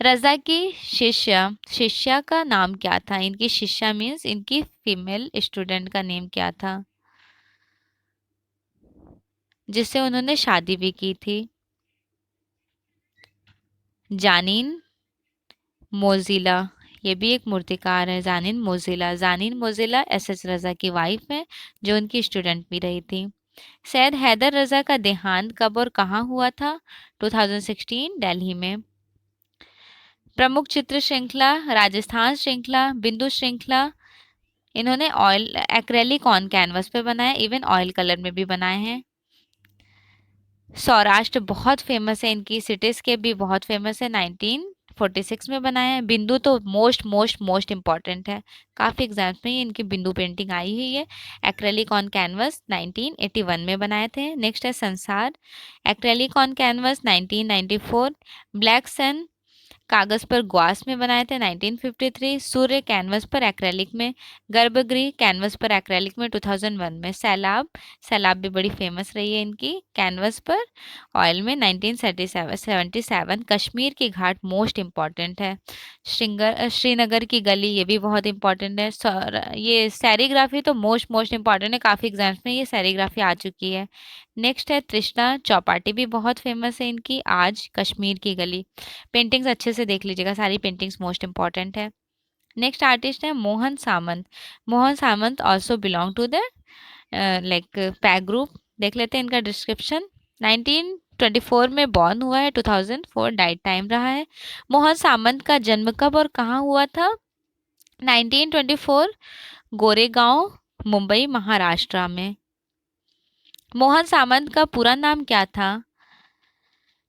रज़ा की शिष्या का नाम क्या था? इनकी शिष्या मीन्स इनकी फीमेल स्टूडेंट का नेम क्या था जिससे उन्होंने शादी भी की थी? Janine Mozilla. ये भी एक मूर्तिकार है, जानीन मोजिला एसएच रज़ा की वाइफ है, जो उनकी स्टूडेंट भी रही थी। सैयद हैदर रज़ा का देहांत कब और कहाँ हुआ था? 2016 दिल्ली में। प्रमुख चित्र श्रृंखला राजस्थान श्रृंखला, बिंदु श्रृंखला, इन्होंने ऑयल एक्रेलिक ऑन कैनवस पे बनाया, इवन ऑयल कलर में भी बनाए हैं। सौराष्ट्र बहुत फेमस है, इनकी सिटीस्केप भी बहुत फेमस है, 1946 में बनाया है। बिंदु तो मोस्ट इम्पॉर्टेंट है, काफ़ी एग्जाम्स में इनकी बिंदु पेंटिंग आई हुई है। एक्रेलिक ऑन कैनवस 1981 में बनाए थे। नेक्स्ट है संसार, acrylic on canvas 1994। Black sun कागज पर ग्वास में बनाए थे 1953। सूर्य कैनवस पर एक्रेलिक में। गर्भगृह कैनवस पर एक्रेलिक में 2001 में। सैलाब भी बड़ी फेमस रही है इनकी, कैनवस पर ऑयल में 1977। कश्मीर की घाट मोस्ट इम्पॉर्टेंट है। श्रीनगर की गली, ये भी बहुत इंपॉर्टेंट है। ये सैरीग्राफी तो मोस्ट इम्पॉर्टेंट है, काफ़ी एग्जाम्स में ये सैरीग्राफी आ चुकी है। नेक्स्ट है तृष्णा चौपाटी, भी बहुत फेमस है इनकी, आज कश्मीर की गली। पेंटिंग्स अच्छे से देख लीजिएगा, सारी पेंटिंग्स मोस्ट इम्पॉर्टेंट है। नेक्स्ट आर्टिस्ट है Mohan Samant also belong to the like PAG group. देख लेते हैं इनका डिस्क्रिप्शन। 1924 में बॉर्न हुआ है, 2004 डाइट टाइम रहा है। मोहन सामंत का जन्म कब और कहाँ हुआ था? 1924 गोरेगांव, मुंबई, महाराष्ट्र में। मोहन सामंत का पूरा नाम क्या था?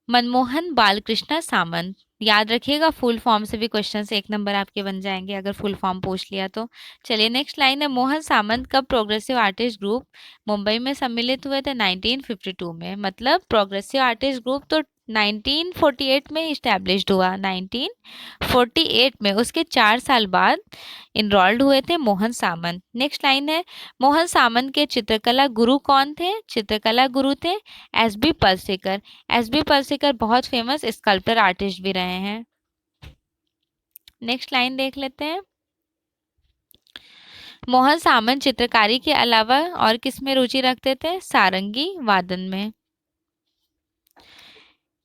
मनमोहन बालकृष्ण सामंत। याद रखिएगा, फुल फॉर्म से भी क्वेश्चन से 1 नंबर आपके बन जाएंगे अगर फुल फॉर्म पूछ लिया तो। चलिए नेक्स्ट लाइन है, मोहन सामंत कब प्रोग्रेसिव आर्टिस्ट ग्रुप मुंबई में सम्मिलित हुए थे? 1952 में। मतलब प्रोग्रेसिव आर्टिस्ट ग्रुप तो 1948 में इस्टेब्लिश्ड हुआ, 1948 में। उसके 4 साल बाद इनरोल्ड हुए थे मोहन सामंत। नेक्स्ट लाइन है, मोहन सामंत के चित्रकला गुरु कौन थे? चित्रकला गुरु थे एसबी पलसेकर बहुत फेमस स्कल्पटर आर्टिस्ट भी रहे हैं। नेक्स्ट लाइन देख लेते हैं, मोहन सामंत चित्रकारी के अलावा और किस में रुचि रखते थे? सारंगी वादन में।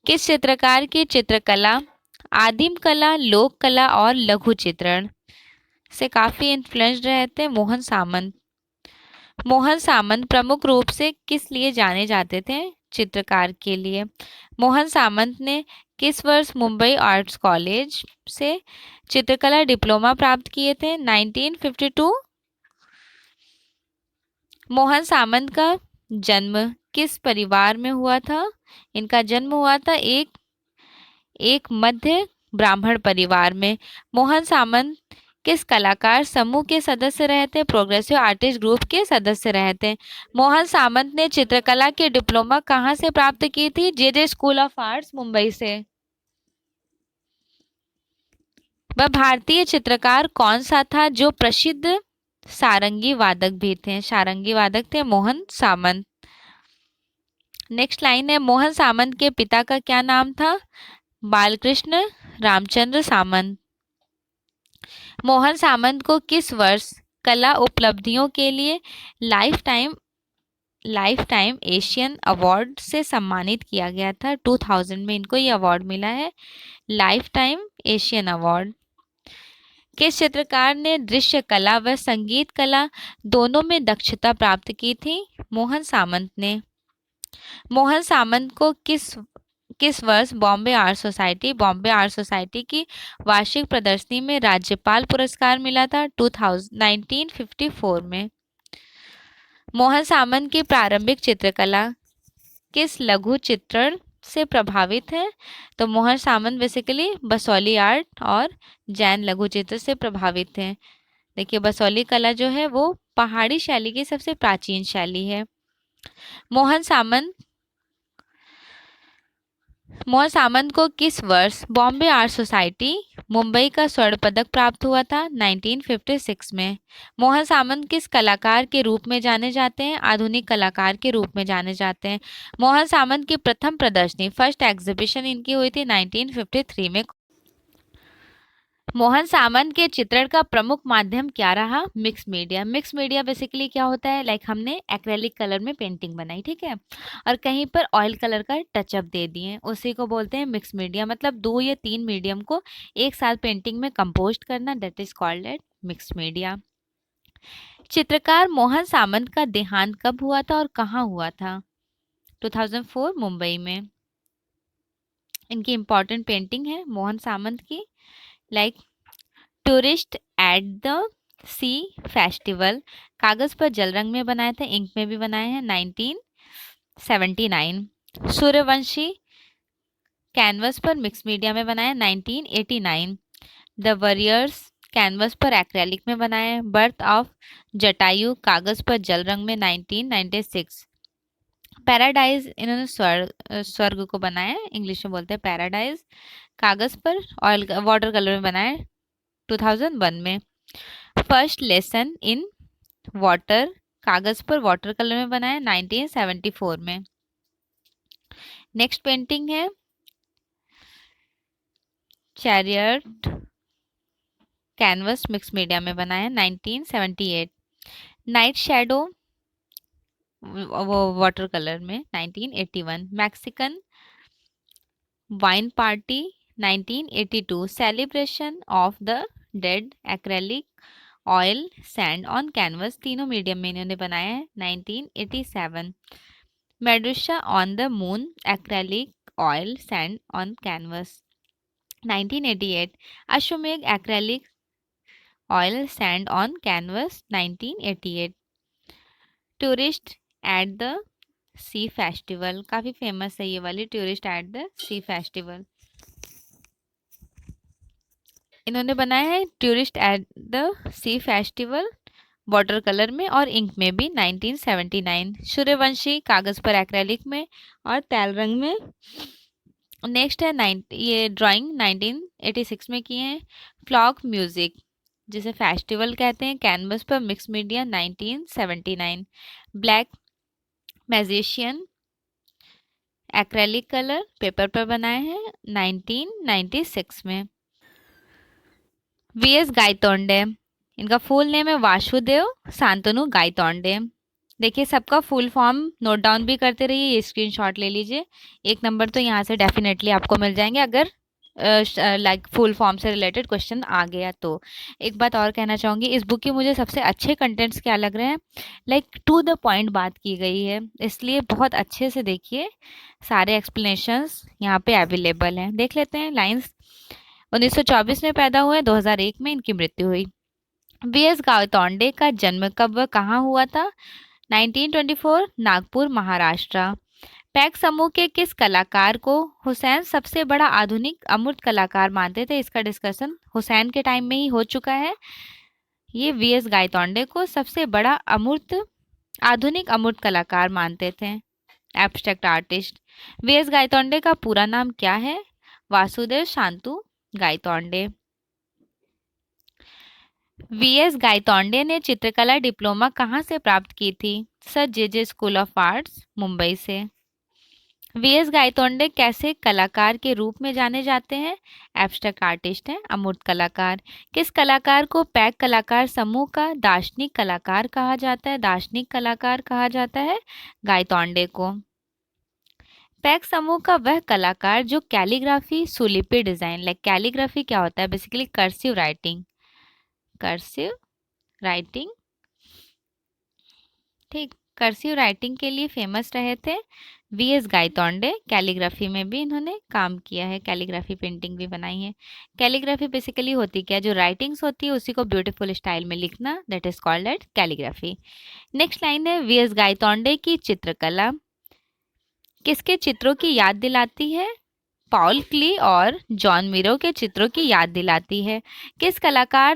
किस चित्रकार की चित्रकला आदिम कला, लोक कला और लघु चित्रण से काफी इन्फ्लुएंस्ड रहे थे? मोहन सामंत। मोहन सामंत प्रमुख रूप से किस लिए जाने जाते थे? चित्रकार के लिए। मोहन सामंत ने किस वर्ष मुंबई आर्ट्स कॉलेज से चित्रकला डिप्लोमा प्राप्त किए थे? 1952। मोहन सामंत का जन्म किस परिवार में हुआ था? इनका जन्म हुआ था एक मध्य ब्राह्मण परिवार में। मोहन सामंत किस कलाकार समूह के सदस्य रहे थे? प्रोग्रेसिव आर्टिस्ट ग्रुप के सदस्य रहे थे। मोहन सामंत ने चित्रकला की डिप्लोमा कहाँ से प्राप्त की थी? जे स्कूल ऑफ आर्ट्स, मुंबई से। वह भारतीय चित्रकार कौन सा था जो प्रसिद्ध सारंगी वादक भी थे? सारंगी वादक थे मोहन सामंत। नेक्स्ट लाइन है, मोहन सामंत के पिता का क्या नाम था? बालकृष्ण रामचंद्र सामंत। मोहन सामंत को किस वर्ष कला उपलब्धियों के लिए लाइफ टाइम एशियन अवार्ड से सम्मानित किया गया था? 2000 में इनको ये अवार्ड मिला है, लाइफ टाइम एशियन अवार्ड। किस चित्रकार ने दृश्य कला व संगीत कला दोनों में दक्षता प्राप्त की थी? मोहन सामंत ने। मोहन सामंत को किस वर्ष बॉम्बे आर्ट सोसाइटी की वार्षिक प्रदर्शनी में राज्यपाल पुरस्कार मिला था? 1954 में। मोहन सामंत की प्रारंभिक चित्रकला किस लघु चित्रण से प्रभावित है? तो मोहन सामंत बेसिकली बसौली आर्ट और जैन लघु चित्र से प्रभावित हैं। देखिए, बसौली कला जो है वो पहाड़ी शैली की सबसे प्राचीन शैली है। मोहन सामंत को किस वर्ष बॉम्बे आर्ट सोसाइटी मुंबई का स्वर्ण पदक प्राप्त हुआ था? 1956 में। मोहन सामंत किस कलाकार के रूप में जाने जाते हैं? आधुनिक कलाकार के रूप में जाने जाते हैं। मोहन सामंत की प्रथम प्रदर्शनी, फर्स्ट एग्जीबिशन इनकी हुई थी 1953 में। मोहन सामंत के चित्रण का प्रमुख माध्यम क्या रहा? Mix media. Mix media basically क्या होता है? लाइक हमने एक्रेलिक कलर में पेंटिंग बनाई, ठीक है, और कहीं पर ऑयल कलर का टचअप दे दिए, उसी को बोलते हैं मिक्स मीडिया। मतलब 2 या 3 मीडियम को एक साथ पेंटिंग में कंपोस्ट करना, that is called eight mix media. चित्रकार मोहन सामंत का देहांत कब हुआ था और कहाँ हुआ था? 2004 मुंबई में। इनकी इंपॉर्टेंट पेंटिंग है मोहन सामंत की, like tourist at the sea festival, कागज पर जल रंग में बनाए थे, इंक में भी बनाए हैं, 1979। सूर्यवंशी कैनवस पर मिक्स मीडिया में बनाया, 1989। द वॉरियर्स कैनवस पर एक्रेलिक में बनाए। बर्थ ऑफ जटायु कागज पर जल रंग में, 1996। पैराडाइज इन्होंने स्वर्ग को बनाया, इंग्लिश में बोलते हैं पैराडाइज, कागज पर ऑयल वाटर कलर में बनाया, 2001 में। फर्स्ट लेसन इन वाटर कागज पर वाटर कलर में बनाया, 1974 में। नेक्स्ट पेंटिंग है चैरियट, कैनवस मिक्स मीडिया में बनाया, 1978। नाइट शैडो वो वाटर कलर में, 1981। Mexican wine party, 1982। Celebration of the dead acrylic oil sand on canvas, तीनों मीडियम में इन्होंने बनाया है, 1987। Medusa on the moon acrylic oil sand on canvas, 1988। Ashwamedh acrylic oil sand on canvas, 1988। Tourist at the sea festival, काफ़ी famous है ये वाली, tourist at the sea festival, इन्होंने बनाया है tourist at the sea festival water colour में और ink में भी, 1979। सूर्यवंशी कागज पर एक्रेलिक में और तैल रंग में। नेक्स्ट है ये ड्राइंग 1986 में किए हैं। फ्लॉक म्यूजिक जिसे फेस्टिवल कहते हैं, कैनवस पर mix media, 1979। Black magician acrylic colour paper पर बनाए हैं, 1996 में। वीएस गायतोंडे, इनका फुल नेम है वासुदेव शांतनु गायतोंडे। देखिए सबका फुल फॉर्म नोट डाउन भी करते रहिए, ये स्क्रीनशॉट ले लीजिए। 1 नंबर तो यहाँ से डेफिनेटली आपको मिल जाएंगे अगर लाइक फुल फॉर्म से रिलेटेड क्वेश्चन आ गया तो। एक बात और कहना चाहूँगी, इस बुक के मुझे सबसे अच्छे कंटेंट्स क्या लग रहे हैं, लाइक टू द पॉइंट बात की गई है, इसलिए बहुत अच्छे से देखिए। सारे एक्सप्लेनेशंस यहाँ पे अवेलेबल हैं। देख लेते हैं लाइंस। 1924 में पैदा हुए, 2001 में इनकी मृत्यु हुई। वी.एस. गायतोंडे का जन्म कब व कहाँ हुआ था? 1924, नागपुर, महाराष्ट्र। पैक समूह के किस कलाकार को हुसैन सबसे बड़ा आधुनिक अमूर्त कलाकार मानते थे? इसका डिस्कशन हुसैन के टाइम में ही हो चुका है। ये वी.एस. गायतोंडे को सबसे बड़ा आधुनिक अमूर्त कलाकार मानते थे, एब्स्ट्रैक्ट आर्टिस्ट। वी.एस. गायतोंडे का पूरा नाम क्या है? वासुदेव शांतु गायतोंडे। वी.एस. गायतोंडे ने चित्रकला डिप्लोमा कहाँ से प्राप्त की थी? Sir J school of arts, Mumbai से। वी.एस. गायतोंडे कैसे कलाकार के रूप में जाने जाते हैं? एब्स्ट्रैक्ट आर्टिस्ट हैं, अमूर्त कलाकार। किस कलाकार को पैक कलाकार समूह का दार्शनिक कलाकार कहा जाता है? दार्शनिक कलाकार कहा जाता है गायतोंडे को। पैक समूह का वह कलाकार जो कैलीग्राफी, सुलिपि डिजाइन, लाइक कैलीग्राफी क्या होता है? Basically cursive writing, cursive writing, ठीक, कर्सिव राइटिंग के लिए फेमस रहे थे वी.एस. गायतोंडे। कैलीग्राफी में भी इन्होंने काम किया है, कैलीग्राफी पेंटिंग भी बनाई है। कैलीग्राफी बेसिकली होती क्या? जो राइटिंग्स होती है उसी को ब्यूटीफुल स्टाइल में लिखना, that is called eight calligraphy. Next line है, वी.एस. गायतोंडे की चित्रकला किसके चित्रों की याद दिलाती है? पॉल क्ली और जॉन मीरो के चित्रों की याद दिलाती है। किस कलाकार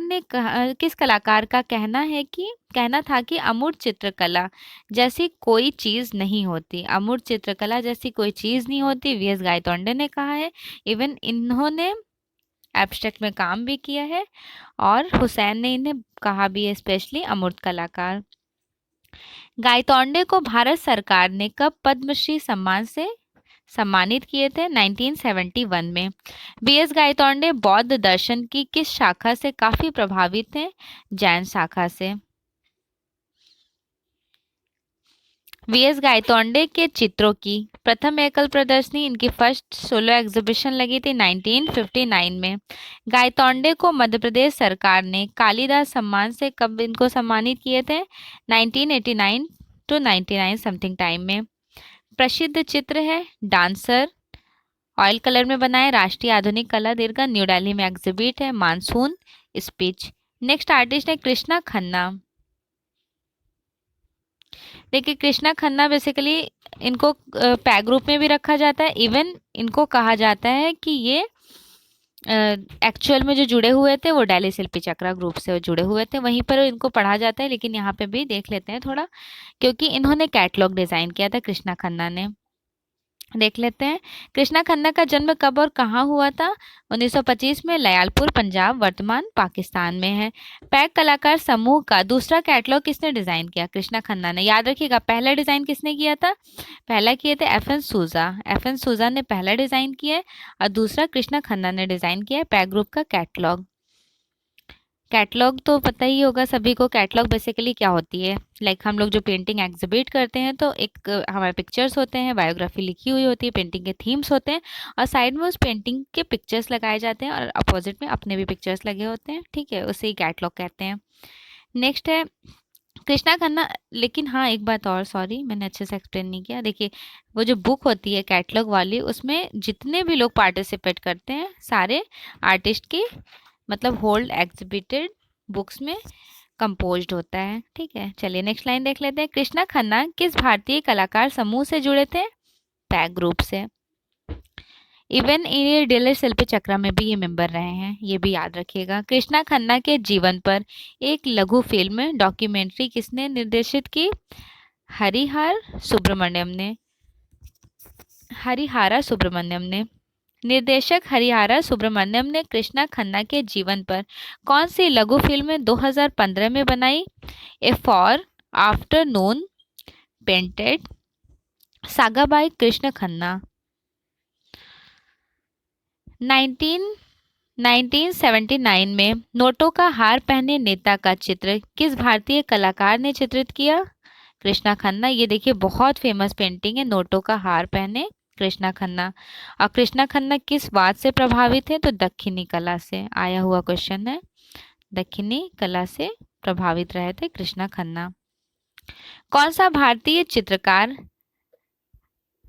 का कहना था कि अमूर्त चित्रकला जैसी कोई चीज नहीं होती? अमूर्त चित्रकला जैसी कोई चीज नहीं होती, वी.एस. गायतोंडे ने कहा है। इवन इन्होंने एब्स्ट्रैक्ट में काम भी किया है और हुसैन ने इन्हें कहा भी है, स्पेशली अमूर्त कलाकार। गायतोंडे को भारत सरकार ने कब पद्मश्री सम्मान से सम्मानित किए थे? 1971 में। वी.एस. गायतोंडे बौद्ध दर्शन की किस शाखा से काफी प्रभावित हैं? जैन शाखा से। वी.एस. गायतोंडे के चित्रों की प्रथम एकल प्रदर्शनी, इनकी फर्स्ट सोलो एग्जीबिशन लगी थी 1959 में। गायतोंडे को मध्य प्रदेश सरकार ने कालिदास सम्मान से कब इनको सम्मानित किए थे? 1989 टू 99 समथिंग टाइम में। प्रसिद्ध चित्र है डांसर, ऑयल कलर में बना है, राष्ट्रीय आधुनिक कला दीर्घा, न्यू दिल्ली में एग्जिबिट है, मानसून स्पीच। नेक्स्ट आर्टिस्ट है कृष्णा खन्ना। देखिए कृष्णा खन्ना बेसिकली इनको पैग ग्रुप में भी रखा जाता है। इवन इनको कहा जाता है कि ये एक्चुअल में जो जुड़े हुए थे वो दिल्ली शिल्पी चक्रा ग्रुप से जुड़े हुए थे, वहीं पर इनको पढ़ा जाता है। लेकिन यहाँ पे भी देख लेते हैं थोड़ा, क्योंकि इन्होंने कैटलॉग डिजाइन किया था कृष्णा खन्ना ने। देख लेते हैं कृष्णा खन्ना का जन्म कब और कहाँ हुआ था? 1925 में, लयालपुर, पंजाब, वर्तमान पाकिस्तान में है। पैक कलाकार समूह का दूसरा कैटलॉग किसने डिजाइन किया? कृष्णा खन्ना ने। याद रखिएगा पहला डिजाइन किसने किया था? पहला किए थे एफ.एन. सूजा। एफ.एन. सूजा ने पहला डिजाइन किया है और दूसरा कृष्णा खन्ना ने डिजाइन किया है पैक ग्रुप का कैटलॉग। कैटलॉग तो पता ही होगा सभी को, कैटलॉग बेसिकली क्या होती है, लाइक हम लोग जो पेंटिंग एग्जिबिट करते हैं तो एक हमारे पिक्चर्स होते हैं, बायोग्राफी लिखी हुई होती है, पेंटिंग के थीम्स होते हैं और साइड में उस पेंटिंग के पिक्चर्स लगाए जाते हैं और अपोजिट में अपने भी पिक्चर्स लगे होते हैं, ठीक है, उसे ही कैटलॉग कहते हैं। नेक्स्ट है कृष्णा खन्ना। लेकिन हाँ एक बात और, सॉरी मैंने अच्छे से एक्सप्लेन नहीं किया। देखिए वो जो बुक होती है कैटलॉग वाली, उसमें जितने भी लोग पार्टिसिपेट करते हैं सारे आर्टिस्ट की मतलब होल्ड एग्जिबिटेड बुक्स में कंपोज्ड होता है, ठीक है। चलिए नेक्स्ट लाइन देख लेते हैं। कृष्णा खन्ना किस भारतीय कलाकार समूह से जुड़े थे? पैक ग्रुप से। इवन ये दिल्ली शिल्पी चक्रा में भी ये मेंबर रहे हैं, ये भी याद रखिएगा। कृष्णा खन्ना के जीवन पर एक लघु फिल्म डॉक्यूमेंट्री किसने निर्देशित की? हरिहारा सुब्रमण्यम ने। निर्देशक हरिहारा सुब्रमण्यम ने कृष्णा खन्ना के जीवन पर कौन सी लघु फिल्म 2015 में बनाई? A for afternoon painted, saga by Krishna Khanna. 1979 में नोटों का हार पहने नेता का चित्र किस भारतीय कलाकार ने चित्रित किया? कृष्णा खन्ना, ये देखिए बहुत फेमस पेंटिंग है, नोटों का हार पहने कृष्णा खन्ना। और कृष्णा खन्ना किस बात से प्रभावित है? तो दक्षिणी कला से, आया हुआ क्वेश्चन है। दक्षिणी कला से प्रभावित रहे थे कृष्णा खन्ना। कौन सा भारतीय चित्रकार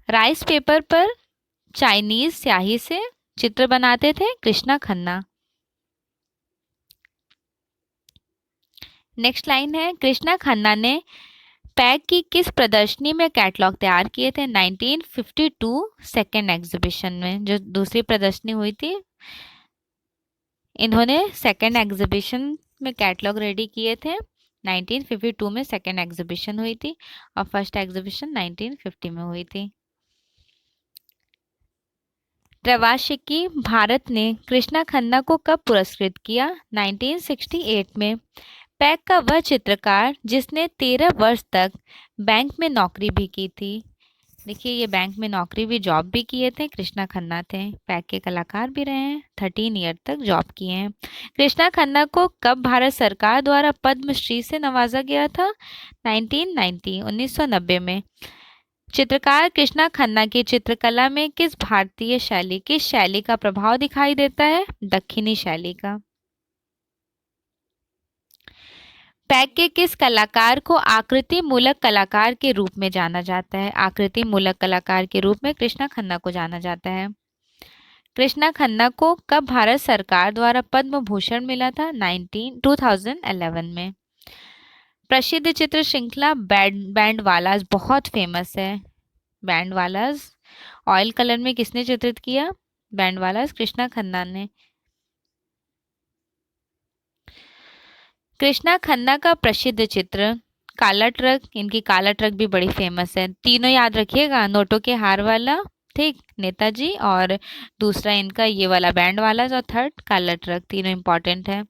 राइस पेपर पर चाइनीज स्याही से चित्र बनाते थे? कृष्णा खन्ना। नेक्स्ट लाइन है, कृष्णा खन्ना ने पैक की किस प्रदर्शनी में कैटलॉग तैयार किए थे? 1952 सेकेंड एग्जीबिशन में, जो दूसरी प्रदर्शनी हुई थी, इन्होंने सेकेंड एग्जीबिशन में कैटलॉग रेडी किए थे। 1952 में सेकेंड एग्जीबिशन हुई थी और फर्स्ट एग्जीबिशन 1950 में हुई थी। प्रवासिकी भारत ने कृष्णा खन्ना को कब पुरस्कृत किया? 1968 में। पैक का वह चित्रकार जिसने 13 वर्ष तक बैंक में नौकरी भी की थी। देखिए ये बैंक में नौकरी भी, जॉब भी किए थे, कृष्णा खन्ना थे। पैक के कलाकार भी रहे हैं, 13 ईयर तक जॉब किए हैं। कृष्णा खन्ना को कब भारत सरकार द्वारा पद्मश्री से नवाजा गया था? 1990 में। चित्रकार कृष्णा खन्ना की चित्रकला में किस भारतीय शैली, किस शैली का प्रभाव दिखाई देता है? दक्षिणी शैली का। पैक के किस कलाकार को आकृति मूलक कलाकार के रूप में जाना जाता है? आकृति मूलक कलाकार के रूप में कृष्णा खन्ना को जाना जाता है। कृष्णा खन्ना को कब भारत सरकार द्वारा पद्म भूषण मिला था? 2011 में। प्रसिद्ध चित्र श्रृंखला बैंड वालास बहुत फेमस है। बैंड वालास ऑयल कलर में किसने चित्रित किया? बैंड वालास कृष्णा खन्ना ने। कृष्णा खन्ना का प्रसिद्ध चित्र काला ट्रक, इनकी काला ट्रक भी बड़ी फेमस है। तीनों याद रखिएगा, नोटों के हार वाला, ठीक, नेताजी, और दूसरा इनका ये वाला बैंड वाला, और थर्ड काला ट्रक, तीनों इंपॉर्टेंट है।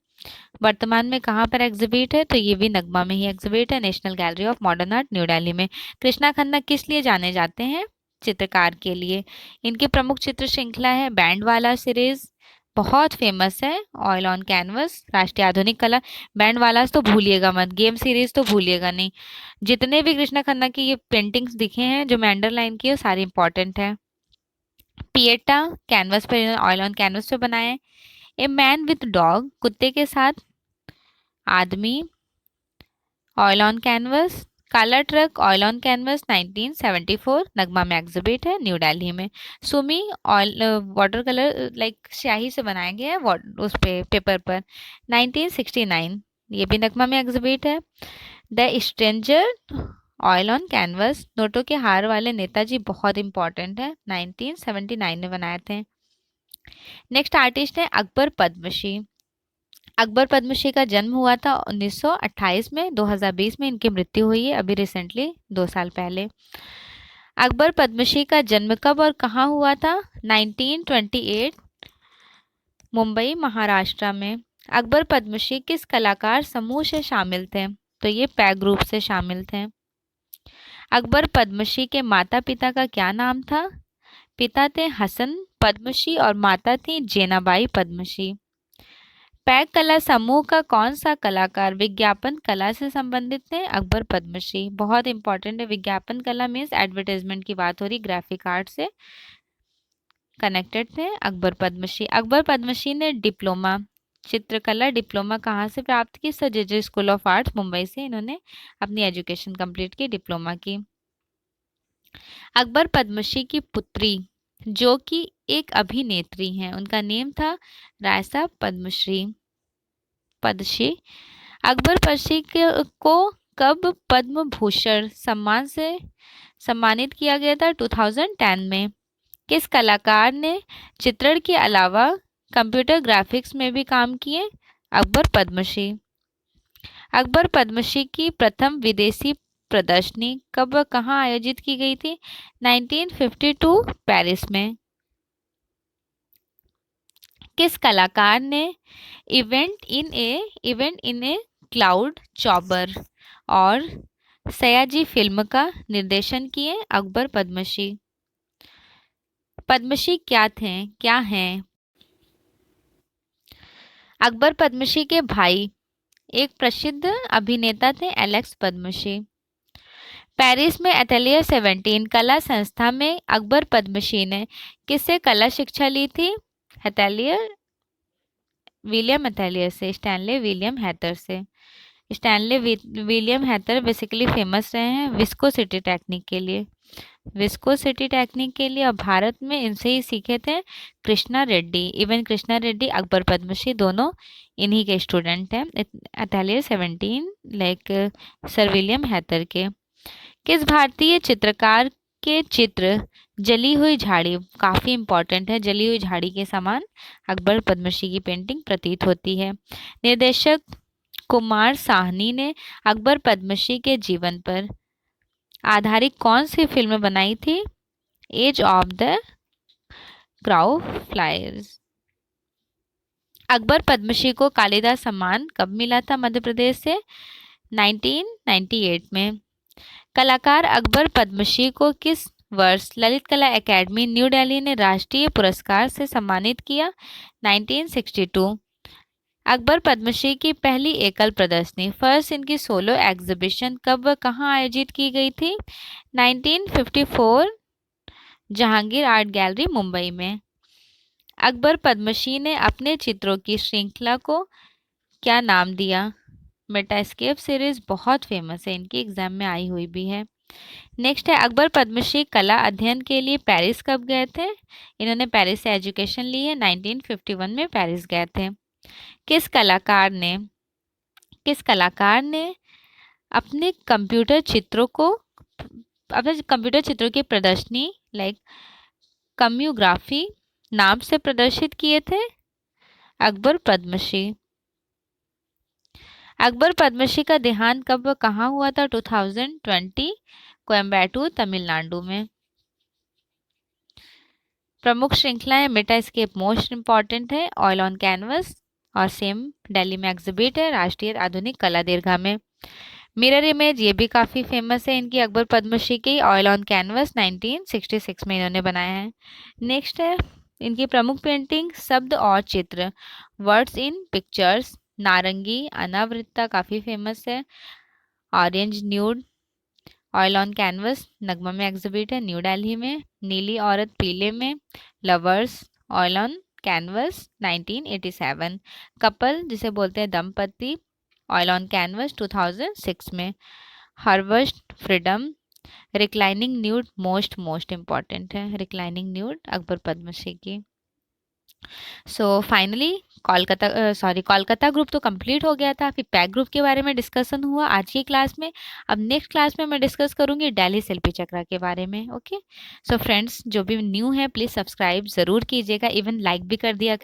वर्तमान में कहाँ पर एग्जिबिट है? तो ये भी नगमा में ही एग्जिबिट है, national gallery of modern art New Delhi में। कृष्णा खन्ना किस लिए जाने जाते हैं? चित्रकार के लिए। इनकी प्रमुख चित्र श्रृंखला है बैंड वाला सीरीज, बहुत फेमस है। ऑयल ऑन कैनवस, राष्ट्रीय आधुनिक कला, बैंड वाला तो भूलिएगा मत, गेम सीरीज तो भूलिएगा नहीं। जितने भी कृष्णा खन्ना की ये पेंटिंग्स दिखे हैं जो मैं अंडरलाइन की, वो सारी इंपॉर्टेंट है। पिएटा कैनवस पर, ऑयल ऑन कैनवस पे बनाए हैं। ए मैन विथ डॉग, कुत्ते के साथ आदमी, ऑयल ऑन कैनवस। काला truck, oil on canvas, 1974, NGMA में एग्जिबिट है न्यू दिल्ली में। Sumi oil water colour like स्याही से बनाया गया है उस पे पेपर पर, 1969, ये भी नगमा में एग्जिबिट है। The stranger, oil on canvas, नोटों के हार वाले नेताजी बहुत इंपॉर्टेंट है, 1979 में बनाए थे। नेक्स्ट आर्टिस्ट है अकबर पद्मश्री। अकबर पद्मश्री का जन्म हुआ था 1928 में, 2020 में इनकी मृत्यु हुई है, अभी रिसेंटली 2 साल पहले। अकबर पद्मश्री का जन्म कब और कहाँ हुआ था? 1928, मुंबई महाराष्ट्र में। अकबर पद्मश्री किस कलाकार समूह से शामिल थे? तो ये पैक ग्रुप से शामिल थे। अकबर पद्मश्री के माता पिता का क्या नाम था? पिता थे हसन पद्मश्री और माता थी जेनाबाई पद्मश्री। पैक कला समूह का कौन सा कलाकार विज्ञापन कला से संबंधित है? अकबर पद्मश्री, बहुत इंपॉर्टेंट है। विज्ञापन कला मीन्स एडवर्टाइजमेंट की बात हो रही, ग्राफिक आर्ट से कनेक्टेड थे अकबर पद्मश्री। अकबर पद्मश्री ने डिप्लोमा, चित्रकला डिप्लोमा कहाँ से प्राप्त की? Sir J school of arts Mumbai से इन्होंने अपनी एजुकेशन कंप्लीट की, डिप्लोमा की। अकबर पद्मश्री की पुत्री जो कि एक अभिनेत्री हैं, उनका नेम था रायसा पद्मश्री। अकबर पद्मश्री को कब पद्म भूषण सम्मान से सम्मानित किया गया था? 2010 में। किस कलाकार ने चित्रण के अलावा कंप्यूटर ग्राफिक्स में भी काम किए? अकबर पद्मश्री। अकबर पद्मश्री की प्रथम विदेशी प्रदर्शनी कब कहाँ आयोजित की गई थी? 1952, पेरिस में। किस कलाकार ने इवेंट इन ए क्लाउड चॉबर और सयाजी फिल्म का निर्देशन किए? अकबर पद्मश्री। पद्मश्री क्या हैं? अकबर पद्मश्री के भाई एक प्रसिद्ध अभिनेता थे एलेक्स पद्मश्री। पेरिस में एथेलियर 17 कला संस्था में अकबर पद्मश्री ने किससे कला शिक्षा ली थी? एथेलियर विलियम एथेलियर से, स्टैनले विलियम हैथर से। स्टैनले विलियम हैथर बेसिकली फेमस रहे हैं विस्कोसिटी टेक्निक के लिए, विस्कोसिटी टेक्निक के लिए। और भारत में इनसे ही सीखे थे कृष्णा रेड्डी। इवन कृष्णा रेड्डी अकबर पद्मश्री दोनों इन्हीं के स्टूडेंट हैं, एथेलियर 17 लाइक सर विलियम हैथर के। किस भारतीय चित्रकार के चित्र जली हुई झाड़ी, काफ़ी इंपॉर्टेंट है, जली हुई झाड़ी के समान अकबर पद्मश्री की पेंटिंग प्रतीत होती है। निर्देशक कुमार साहनी ने अकबर पद्मश्री के जीवन पर आधारित कौन सी फिल्म बनाई थी? Age of the crow flyers. Akbar Padamsee को कालिदास सम्मान कब मिला था मध्य प्रदेश से? 1998 में। कलाकार अकबर पद्मश्री को किस वर्ष ललित कला एकेडमी न्यू दिल्ली ने राष्ट्रीय पुरस्कार से सम्मानित किया? 1962। अकबर पद्मश्री की पहली एकल प्रदर्शनी, फर्स्ट इनकी सोलो एग्जीबिशन कब व कहाँ आयोजित की गई थी? 1954, जहांगीर आर्ट गैलरी मुंबई में। अकबर पद्मश्री ने अपने चित्रों की श्रृंखला को क्या नाम दिया? मेटास्केप सीरीज बहुत फेमस है, इनकी एग्जाम में आई हुई भी है। नेक्स्ट है, अकबर पद्मश्री कला अध्ययन के लिए पेरिस कब गए थे? इन्होंने पेरिस से एजुकेशन ली है, 1951 में पेरिस गए थे। किस कलाकार ने अपने कंप्यूटर चित्रों की प्रदर्शनी लाइक कम्यूग्राफी नाम से प्रदर्शित किए थे? अकबर पद्मश्री। अकबर पद्मश्री का देहांत कब व कहाँ हुआ था? 2020, कोयम्बटूर तमिलनाडु में। प्रमुख श्रृंखला है मेटास्केप, मोस्ट इंपॉर्टेंट है, ऑयल ऑन कैनवस और सेम दिल्ली में एग्जिबिट है, राष्ट्रीय आधुनिक कला दीर्घा में। मिरर इमेज, ये भी काफ़ी फेमस है इनकी, अकबर पद्मश्री की, ऑयल ऑन कैनवस 1966 में इन्होंने बनाया है। नेक्स्ट है इनकी प्रमुख पेंटिंग शब्द और चित्र, वर्ड्स इन पिक्चर्स, नारंगी अनावृत्ता काफ़ी फेमस है, orange nude, oil on canvas नगमा में एग्जिबिट है न्यू दिल्ली में, नीली औरत पीले में, lovers oil on canvas 1987, couple जिसे बोलते हैं दंपति, ऑयल ऑन कैनवस 2006 में, harvest freedom, reclining nude most important है, रिक्लाइनिंग न्यूड अकबर पद्मश्री की। सो फाइनली कोलकाता ग्रुप तो कंप्लीट हो गया था, फिर पैक ग्रुप के बारे में डिस्कशन हुआ आज की क्लास में। अब नेक्स्ट क्लास में मैं डिस्कस करूंगी दिल्ली शिल्पी चक्र के बारे में। ओके, सो फ्रेंड्स जो भी न्यू है प्लीज़ सब्सक्राइब ज़रूर कीजिएगा, इवन लाइक भी कर दिया